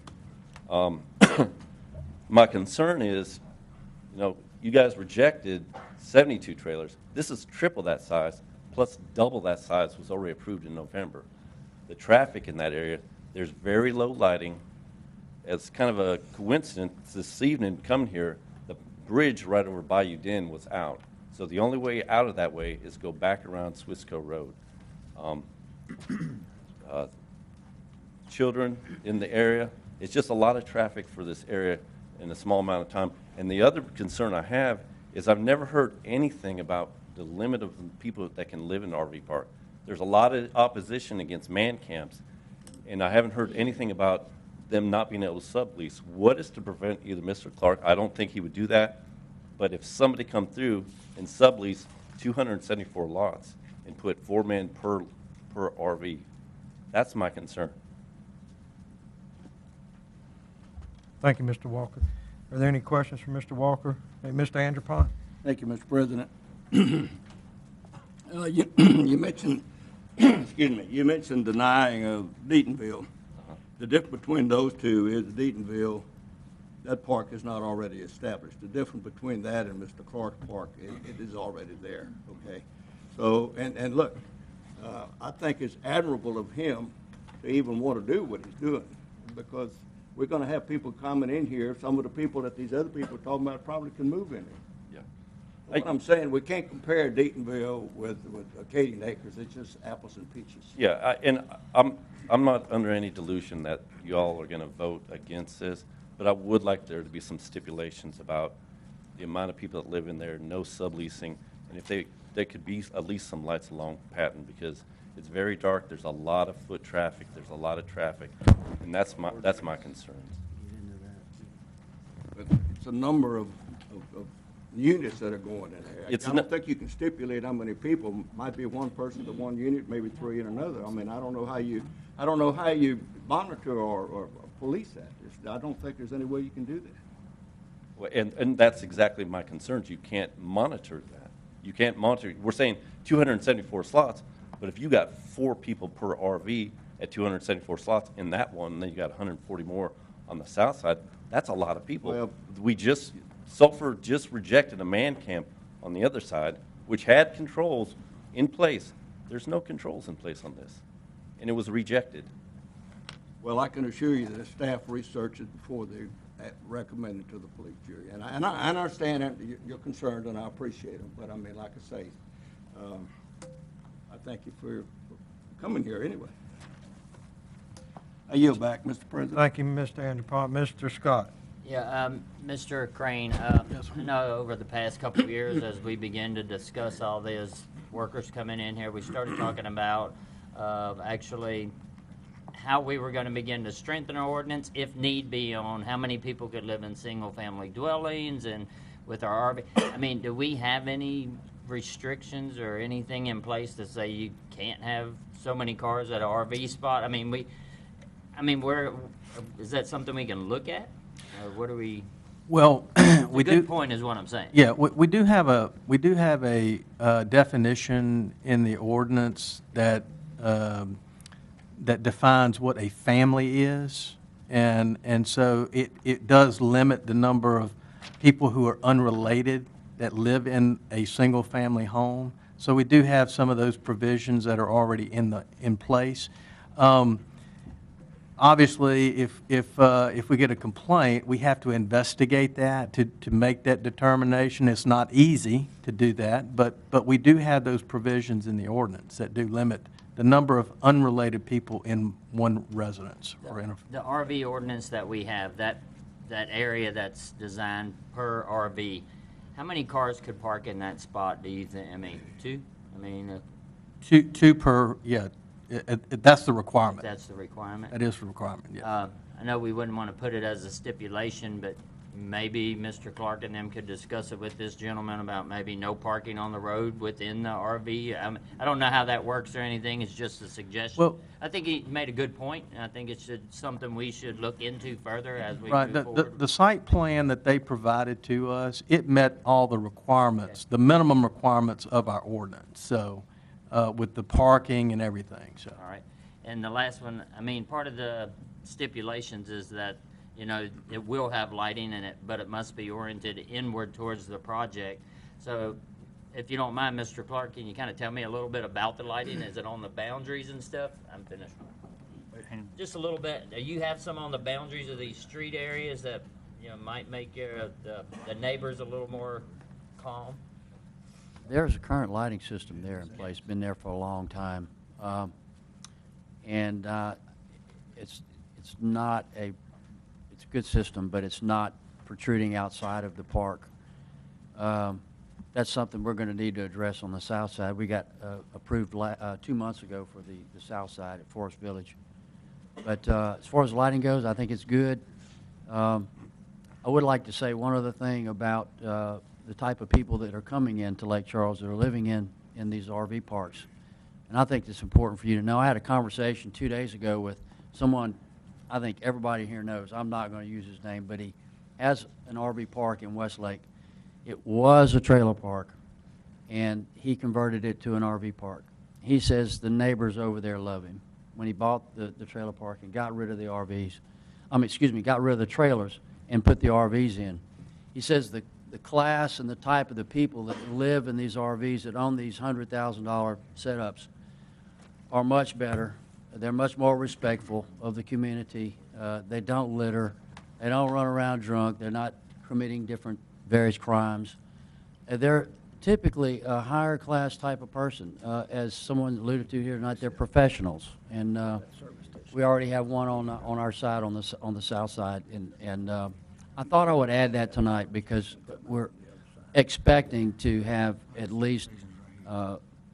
My concern is, you guys rejected 72 trailers. This is triple that size, plus double that size was already approved in November. The traffic in that area, there's very low lighting. It's kind of a coincidence this evening coming here, the bridge right over Bayou Den was out. So the only way out of that way is go back around Swissco Road. Children in the area, it's just a lot of traffic for this area in a small amount of time. And the other concern I have is I've never heard anything about the limit of people that can live in an RV park. There's a lot of opposition against man camps, and I haven't heard anything about them not being able to sublease. What is to prevent either Mr. Clark, I don't think he would do that, but if somebody come through and sublease 274 lots and put 4 men per RV, that's my concern. Thank you, Mr. Walker. Are there any questions for Mr. Walker? Hey, Mr. Andropont? Thank you, Mr. President. You mentioned, excuse me, you mentioned denying of Deatonville. The difference between those two is Deatonville, that park is not already established. The difference between that and Mr. Clark's park, it is already there, okay? So, and look, I think it's admirable of him to even want to do what he's doing, because we're going to have people coming in here. Some of the people that these other people are talking about probably can move in here. Yeah. What I'm saying, we can't compare Deatonville with Acadian Acres. It's just apples and peaches. Yeah, and I'm not under any delusion that you all are going to vote against this, but I would like there to be some stipulations about the amount of people that live in there, no subleasing, and if there could be at least some lights along Patton, because it's very dark. There's a lot of foot traffic. There's a lot of traffic, and that's my concern. But it's a number of units that are going in there. I don't think you can stipulate how many people. Might be one person to one unit, maybe 3 in another. I mean, I don't know how you monitor or police that. I don't think there's any way you can do that. Well, and that's exactly my concerns. You can't monitor that. You can't monitor. We're saying 274 slots. But if you got 4 people per RV at 274 slots in that one, and then you got 140 more on the south side, that's a lot of people. Well, Sulphur just rejected a man camp on the other side, which had controls in place. There's no controls in place on this, and it was rejected. Well, I can assure you that the staff researched it before they recommended to the police jury. And I understand that you're concerned, and I appreciate them. But, I mean, like I say, I thank you for coming here anyway. I yield back, Mr. President. Thank you, Mr. Andropont. Mr. Scott? Yeah, Mr. Crane, I know over the past couple of years, as we begin to discuss all these workers coming in here, we started talking about actually how we were going to begin to strengthen our ordinance, if need be, on how many people could live in single-family dwellings and with our RV. I mean, do we have any restrictions or anything in place to say you can't have so many cars at an RV spot? I mean, is that something we can look at? Or what do we? Well, we do. Good point is what I'm saying. Yeah, we do have a definition in the ordinance that that defines what a family is, and so it does limit the number of people who are unrelated that live in a single family home. So we do have some of those provisions that are already in place. Obviously, if we get a complaint, we have to investigate that to make that determination. It's not easy to do that, but we do have those provisions in the ordinance that do limit the number of unrelated people in one residence or in a. The RV ordinance that we have, that area that's designed per RV, how many cars could park in that spot, do you think? I mean, two? I mean, Two per, yeah, that's the requirement. that's the requirement? That is the requirement, yeah. I know we wouldn't want to put it as a stipulation, but maybe Mr. Clark and them could discuss it with this gentleman about maybe no parking on the road within the RV. I don't know how that works or anything, it's just a suggestion. Well, I think he made a good point, and I think it's something we should look into further as we Right, move forward. the site plan that they provided to us, it met all the requirements, the minimum requirements of our ordinance, so, with the parking and everything, so. All right. And the last one, I mean, part of the stipulations is that, you know, it will have lighting in it, but it must be oriented inward towards the project. So if you don't mind, Mr. Clark, can you kind of tell me a little bit about the lighting? Is it on the boundaries and stuff? I'm finished. Just a little bit. Do you have some on the boundaries of these street areas that, you know, might make the neighbors a little more calm? There's a current lighting system there in place, been there for a long time. And it's not it's a good system, but it's not protruding outside of the park. That's something we're going to need to address on the south side. We got approved 2 months ago for the south side at Forest Village. But as far as lighting goes, I think it's good. I would like to say one other thing about the type of people that are coming into Lake Charles that are living in these RV parks. And I think it's important for you to know. I had a conversation 2 days ago with someone I think everybody here knows. I'm not going to use his name, but he has an RV park in Westlake. It was a trailer park, and he converted it to an RV park. He says the neighbors over there love him. When he bought the trailer park and got rid of the RVs, got rid of the trailers and put the RVs in, he says the class and the type of the people that live in these RVs that own these $100,000 setups are much better. They're much more respectful of the community. They don't litter. They don't run around drunk. They're not committing various crimes. They're typically a higher class type of person. As someone alluded to here tonight, they're professionals. And we already have one on our side, on the south side. And I thought I would add that tonight because we're expecting to have at least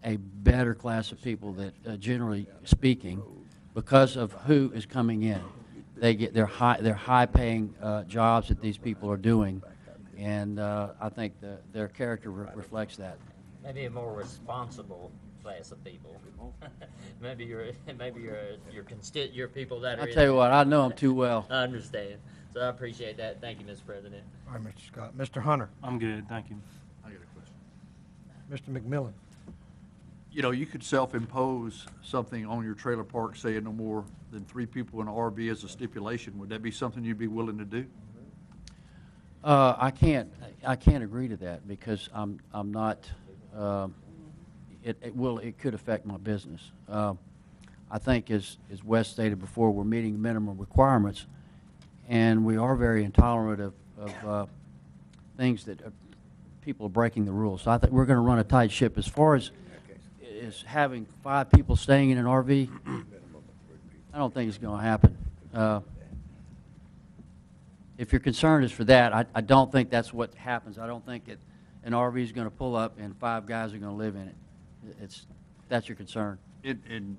a better class of people that, generally speaking, because of who is coming in, they're high-paying jobs that these people are doing, and I think their character reflects that. Maybe a more responsible class of people. maybe your people that are. I tell you what, I know them too well. I understand. So I appreciate that. Thank you, Mr. President. All right, Mr. Scott. Mr. Hunter. I'm good, thank you. I got a question. Mr. McMillan. You know, you could self-impose something on your trailer park, saying no more than 3 people in an RV as a stipulation. Would that be something you'd be willing to do? I can't agree to that because I'm not. It could affect my business. I think as Wes stated before, we're meeting minimum requirements, and we are very intolerant of things that people are breaking the rules. So I think we're going to run a tight ship as far as having 5 people staying in an RV. I don't think it's going to happen. If your concern is for that, I don't think that's what happens. I don't think an RV is going to pull up and 5 guys are going to live in it. That's your concern. And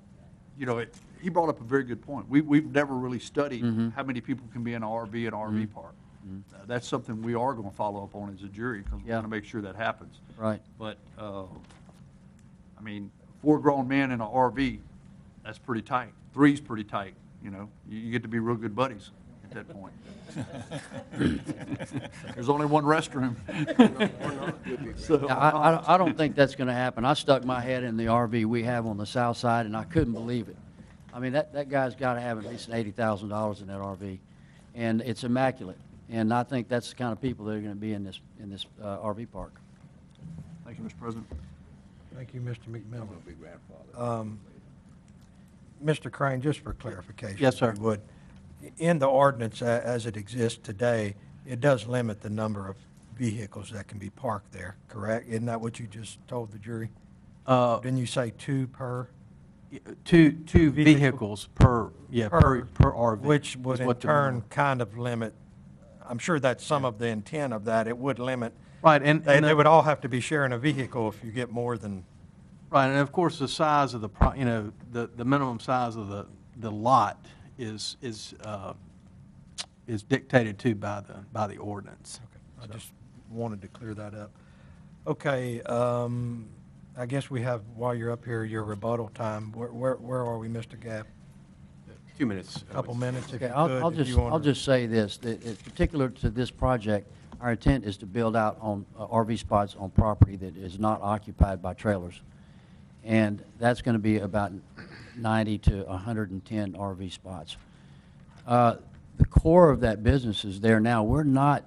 you know, he brought up a very good point. We've never really studied how many people can be in an RV and RV park. That's something we are going to follow up on as a jury because we want to make sure that happens. Right. But I mean, 4 grown men in an RV, that's pretty tight. 3's pretty tight. You know, you get to be real good buddies at that point. There's only one restroom. So, I don't think that's going to happen. I stuck my head in the RV we have on the south side, and I couldn't believe it. I mean, that guy's got to have at least $80,000 in that RV, and it's immaculate. And I think that's the kind of people that are going to be in this RV park. Thank you, Mr. President. Thank you, Mr. McMillan. Mr. Crane, just for clarification. Yes, sir. if you would, in the ordinance as it exists today, it does limit the number of vehicles that can be parked there, correct? Isn't that what you just told the jury? Didn't you say 2 per? Two vehicles per RV. Which would is in what the turn minimum- kind of limit, I'm sure that's some of the intent of that, it would limit. Right, and They would all have to be sharing a vehicle if you get more than. Right, and of course, the size of the minimum size of the lot is dictated to by the ordinance. I just wanted to clear that up. Okay, I guess we have, while you're up here, your rebuttal time. Where are we, Mr. Gabb? 2 minutes. Couple minutes, if Okay, you I'll could, if just, you want I'll to. just say this, that in particular to this project, our intent is to build out on RV spots on property that is not occupied by trailers. And that's going to be about 90 to 110 RV spots. The core of that business is there now. We're not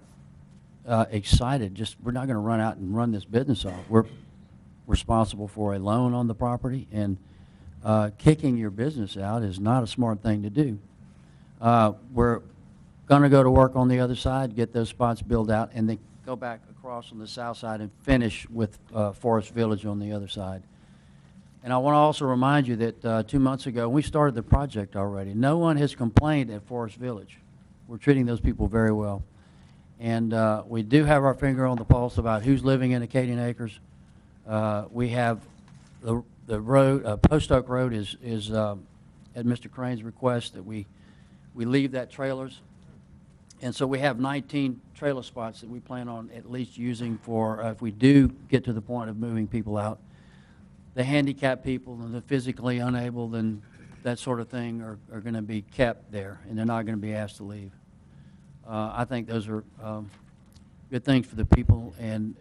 excited, we're not going to run out and run this business off. We're responsible for a loan on the property, and kicking your business out is not a smart thing to do. We're going to go to work on the other side, get those spots built out, and then go back across on the south side and finish with Forest Village on the other side. And I want to also remind you that 2 months ago, we started the project already. No one has complained at Forest Village. We're treating those people very well. And we do have our finger on the pulse about who's living in Acadian Acres. We have the road, Post Oak Road is at Mr. Crane's request that we leave that trailers. And so we have 19 trailer spots that we plan on at least using for, if we do get to the point of moving people out. The handicapped people and the physically unable and that sort of thing are going to be kept there, and they're not going to be asked to leave. I think those are good things for the people, and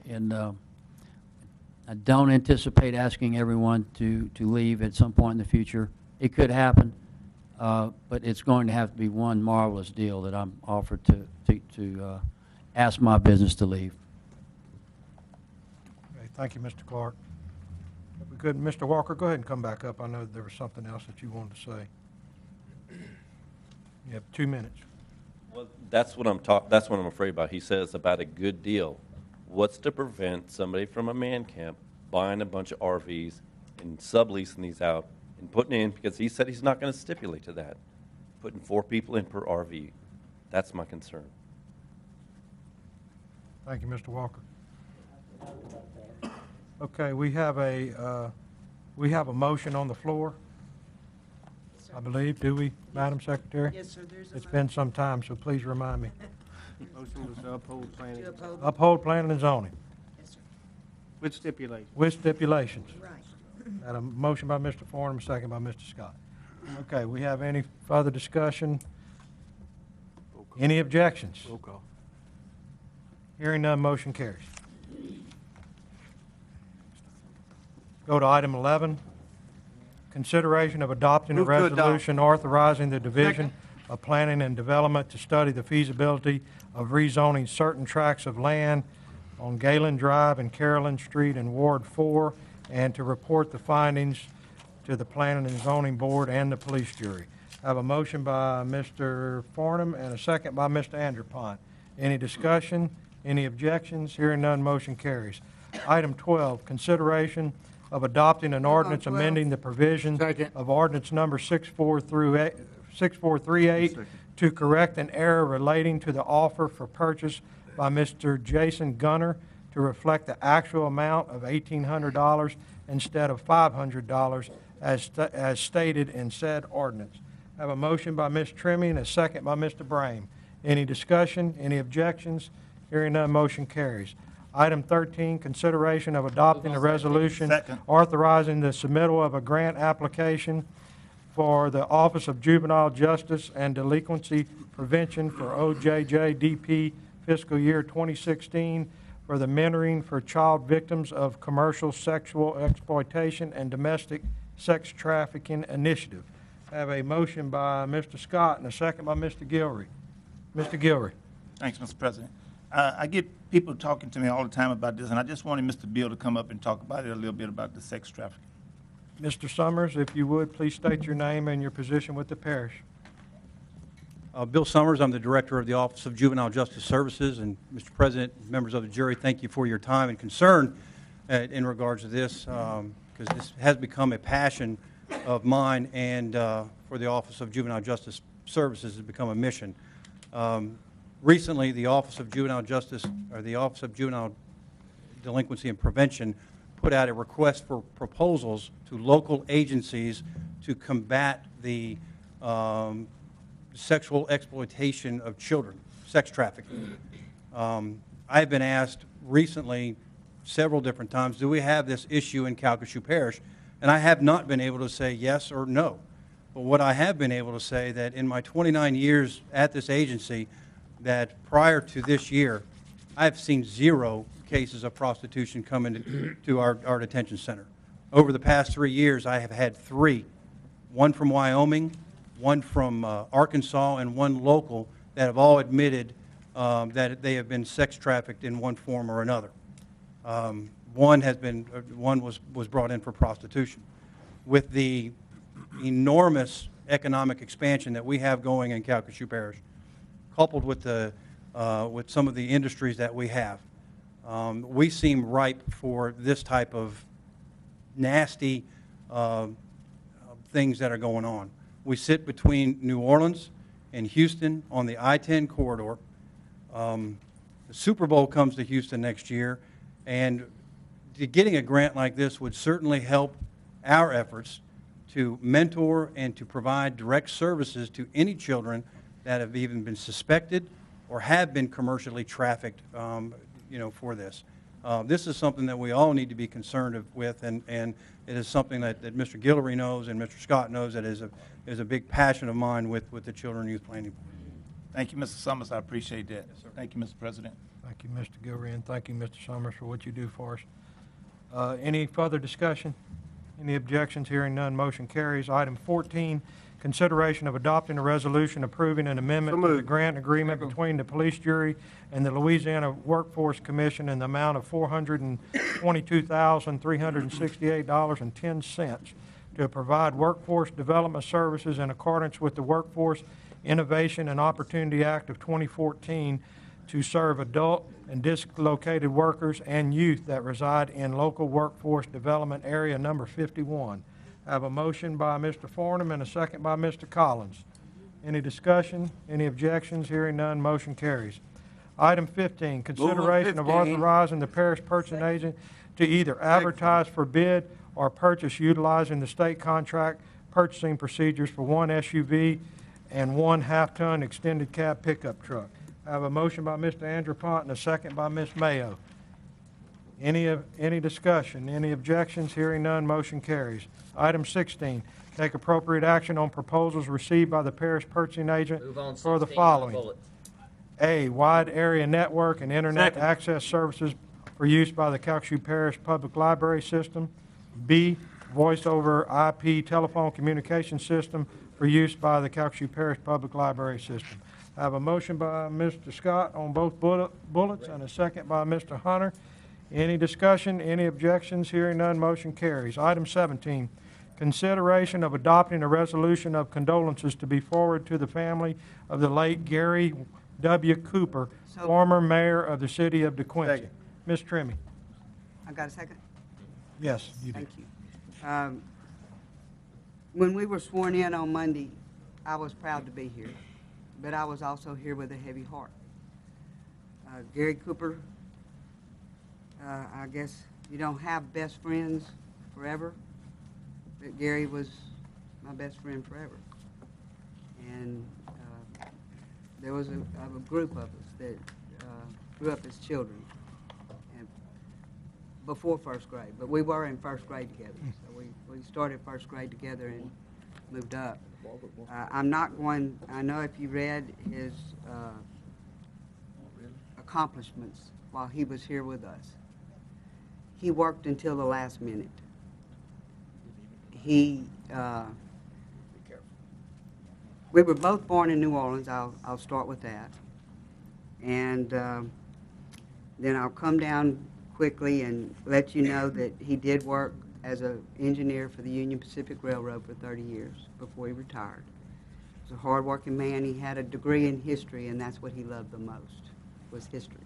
I don't anticipate asking everyone to leave at some point in the future. It could happen, but it's going to have to be one marvelous deal that I'm offered to ask my business to leave. Okay, thank you, Mr. Clark. If we could, Mr. Walker, go ahead and come back up. I know there was something else that you wanted to say. You have 2 minutes. Well, that's what I'm afraid about. He says about a good deal. What's to prevent somebody from a man camp buying a bunch of RVs and subleasing these out and putting in, because he said he's not going to stipulate to that, putting 4 people in per RV. That's my concern. Thank you, Mr. Walker. Okay, we have a motion on the floor, I believe, do we, Madam Secretary? Yes, sir, there's a It's been some time, so please remind me. Motion was to uphold planning. Uphold planning and zoning Yes, sir. With stipulation. with stipulations. Right. Had a motion by Mr. Farnum, a second by Mr. Scott. Okay, we have any further discussion? Any objections? Roll call. Hearing none, motion carries. Go to item 11, consideration of adopting a Move to adopt. resolution authorizing the Division of Planning and Development to study the feasibility of rezoning certain tracts of land on Galen Drive and Carolyn Street in Ward 4, and to report the findings to the Planning and Zoning Board and the police jury. I have a motion by Mr. Farnum and a second by Mr. Anderpont. Any discussion? Any objections? Hearing none, motion carries. Item 12, consideration of adopting an ordinance amending the provisions of ordinance number 6438 to correct an error relating to the offer for purchase by Mr. Jason Gunner to reflect the actual amount of $1,800 instead of $500 as stated in said ordinance. I have a motion by Ms. Trimmie and a second by Mr. Brame. Any discussion? Any objections? Hearing none, motion carries. Item 13, consideration of adopting a resolution authorizing the submittal of a grant application for the Office of Juvenile Justice and Delinquency Prevention for OJJDP fiscal year 2016 for the Mentoring for Child Victims of Commercial Sexual Exploitation and Domestic Sex Trafficking Initiative. I have a motion by Mr. Scott and a second by Mr. Gilry. Mr. Gilry. Thanks, Mr. President. I get people talking to me all the time about this, and I just wanted Mr. Beal to come up and talk about it a little bit about the sex trafficking. Mr. Summers, if you would, please state your name and your position with the parish. Bill Summers, I'm the Director of the Office of Juvenile Justice Services, and Mr. President, members of the jury, thank you for your time and concern in regards to this, because this has become a passion of mine, and for the Office of Juvenile Justice Services has become a mission. Recently, the Office of Juvenile Justice, or the Office of Juvenile Delinquency and Prevention, put out a request for proposals to local agencies to combat the sexual exploitation of children, sex trafficking. I've been asked recently several different times, do we have this issue in Calcasieu Parish? And I have not been able to say yes or no. But what I have been able to say that in my 29 years at this agency, that prior to this year, I've seen 0 cases of prostitution come into our detention center. Over the past 3 years, I have had 3, one from Wyoming, one from Arkansas, and one local that have all admitted that they have been sex trafficked in one form or another. One was brought in for prostitution. With the enormous economic expansion that we have going in Calcasieu Parish, coupled with with some of the industries that we have, we seem ripe for this type of nasty things that are going on. We sit between New Orleans and Houston on the I-10 corridor. The Super Bowl comes to Houston next year, and getting a grant like this would certainly help our efforts to mentor and to provide direct services to any children that have even been suspected or have been commercially trafficked, for this. This is something that we all need to be concerned with, and it is something that Mr. Guillory knows and Mr. Scott knows that is a big passion of mine with the Children and Youth Planning Board. Thank you, Mr. Summers. I appreciate that. Yes, thank you, Mr. President. Thank you, Mr. Guillory, and thank you, Mr. Summers, for what you do for us. Any further discussion? Any objections? Hearing none, motion carries. Item 14, consideration of adopting a resolution approving an amendment to the grant agreement between the police jury and the Louisiana Workforce Commission in the amount of $422,368.10 to provide workforce development services in accordance with the Workforce Innovation and Opportunity Act of 2014 to serve adult and dislocated workers and youth that reside in local workforce development area number 51. I have a motion by Mr. Farnham and a second by Mr. Collins. Any discussion? Any objections? Hearing none, motion carries. Item 15, consideration of authorizing the parish purchasing agent to either advertise for bid or purchase utilizing the state contract purchasing procedures for 1 SUV and 1 half-ton extended cab pickup truck. I have a motion by Mr. Andrew Pont and a second by Ms. Mayo. Any discussion? Any objections? Hearing none, motion carries. Item 16, take appropriate action on proposals received by the parish purchasing agent for the following. A, wide area network and internet access services for use by the Calcasieu Parish Public Library System. B, voice over IP telephone communication system for use by the Calcasieu Parish Public Library System. I have a motion by Mr. Scott on both bullets and a second by Mr. Hunter. Any discussion? Any objections? Hearing none, motion carries. Item 17, consideration of adopting a resolution of condolences to be forwarded to the family of the late Gary W. Cooper, former mayor of the city of DeQuincy. Ms. Trimmy. I got a second? Yes, you do. Thank you. When we were sworn in on Monday, I was proud to be here, but I was also here with a heavy heart. Gary Cooper, I guess you don't have best friends forever, but Gary was my best friend forever. And there was a group of us that grew up as children and before first grade, but we were in first grade together. So we started first grade together and moved up. I'm not going, I know if you read his accomplishments while he was here with us, he worked until the last minute. We were both born in New Orleans. I'll start with that. And then I'll come down quickly and let you know that he did work as an engineer for the Union Pacific Railroad for 30 years before he retired. He was a hardworking man. He had a degree in history, and that's what he loved the most, was history.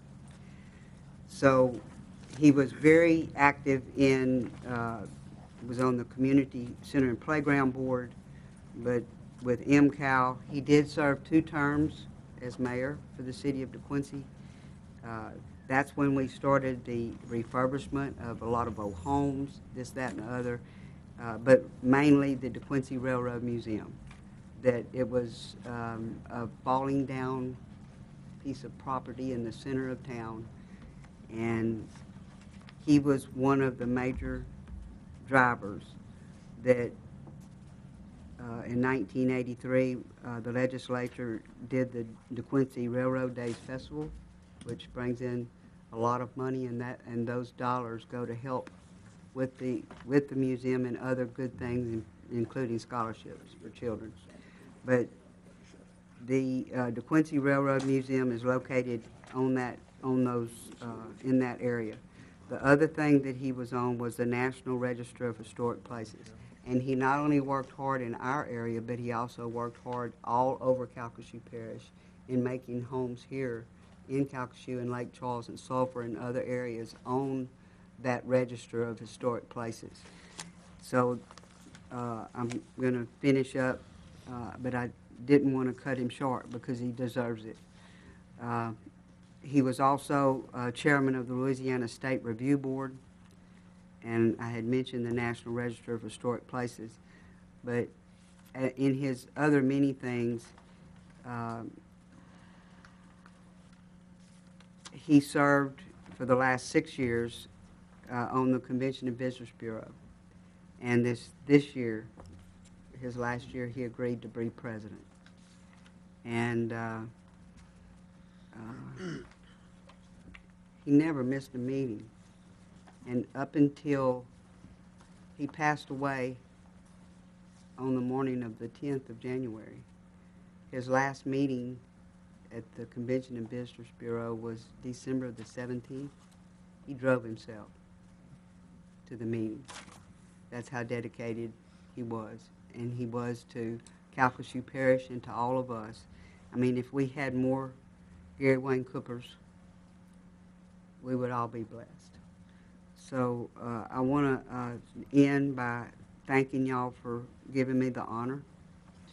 So he was very active in, was on the Community Center and Playground Board, but with MCAL, he did serve 2 terms as mayor for the city of DeQuincy. That's when we started the refurbishment of a lot of old homes, this, that, and the other, but mainly the DeQuincy Railroad Museum. That it was a falling down piece of property in the center of town, and he was one of the major drivers that in 1983 the legislature did the DeQuincy Railroad Days Festival, which brings in a lot of money, and those dollars go to help with the museum and other good things, including scholarships for children. But the DeQuincy Railroad Museum is located in that area. The other thing that he was on was the National Register of Historic Places. And he not only worked hard in our area, but he also worked hard all over Calcasieu Parish in making homes here in Calcasieu and Lake Charles and Sulphur and other areas on that Register of Historic Places. So I'm going to finish up, but I didn't want to cut him short because he deserves it. He was also chairman of the Louisiana State Review Board, and I had mentioned the National Register of Historic Places. But in his other many things, he served for the last 6 years on the Convention and Visitors Bureau. And this year, his last year, he agreed to be president. And he never missed a meeting. And up until he passed away on the morning of the 10th of January, his last meeting at the Convention and Visitors Bureau was December the 17th. He drove himself to the meeting. That's how dedicated he was. And he was to Calcasieu Parish and to all of us. I mean, if we had more Gary Wayne Coopers, we would all be blessed. So I want to end by thanking y'all for giving me the honor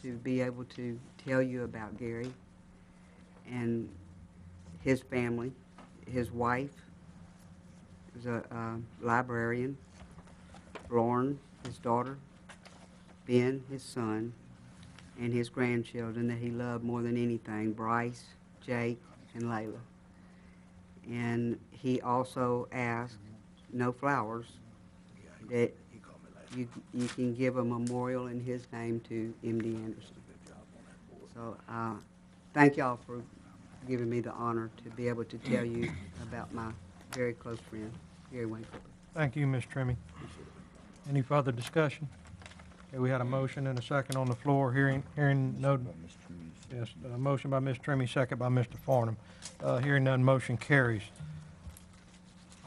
to be able to tell you about Gary and his family. His wife is a librarian, Lauren, his daughter, Ben, his son, and his grandchildren that he loved more than anything, Bryce, Jake, and Layla. And he also asked, no flowers, that you can give a memorial in his name to M.D. Anderson. So thank y'all for giving me the honor to be able to tell you about my very close friend, Gary Wayne Cooper. Thank you, Ms. Trimmie. Any further discussion? Okay, we had a motion and a second on the floor. Hearing no. Yes, a motion by Ms. Trimmie, second by Mr. Farnham. Hearing none, motion carries.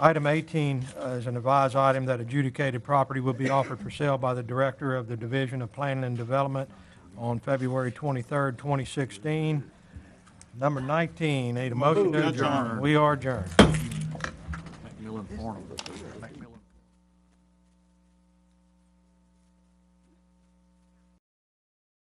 Item 18 is an advised item that adjudicated property will be offered for sale by the Director of the Division of Planning and Development on February 23rd, 2016. Number 19, need a motion to adjourn. We are adjourned. Macmillan Farnham. Macmillan.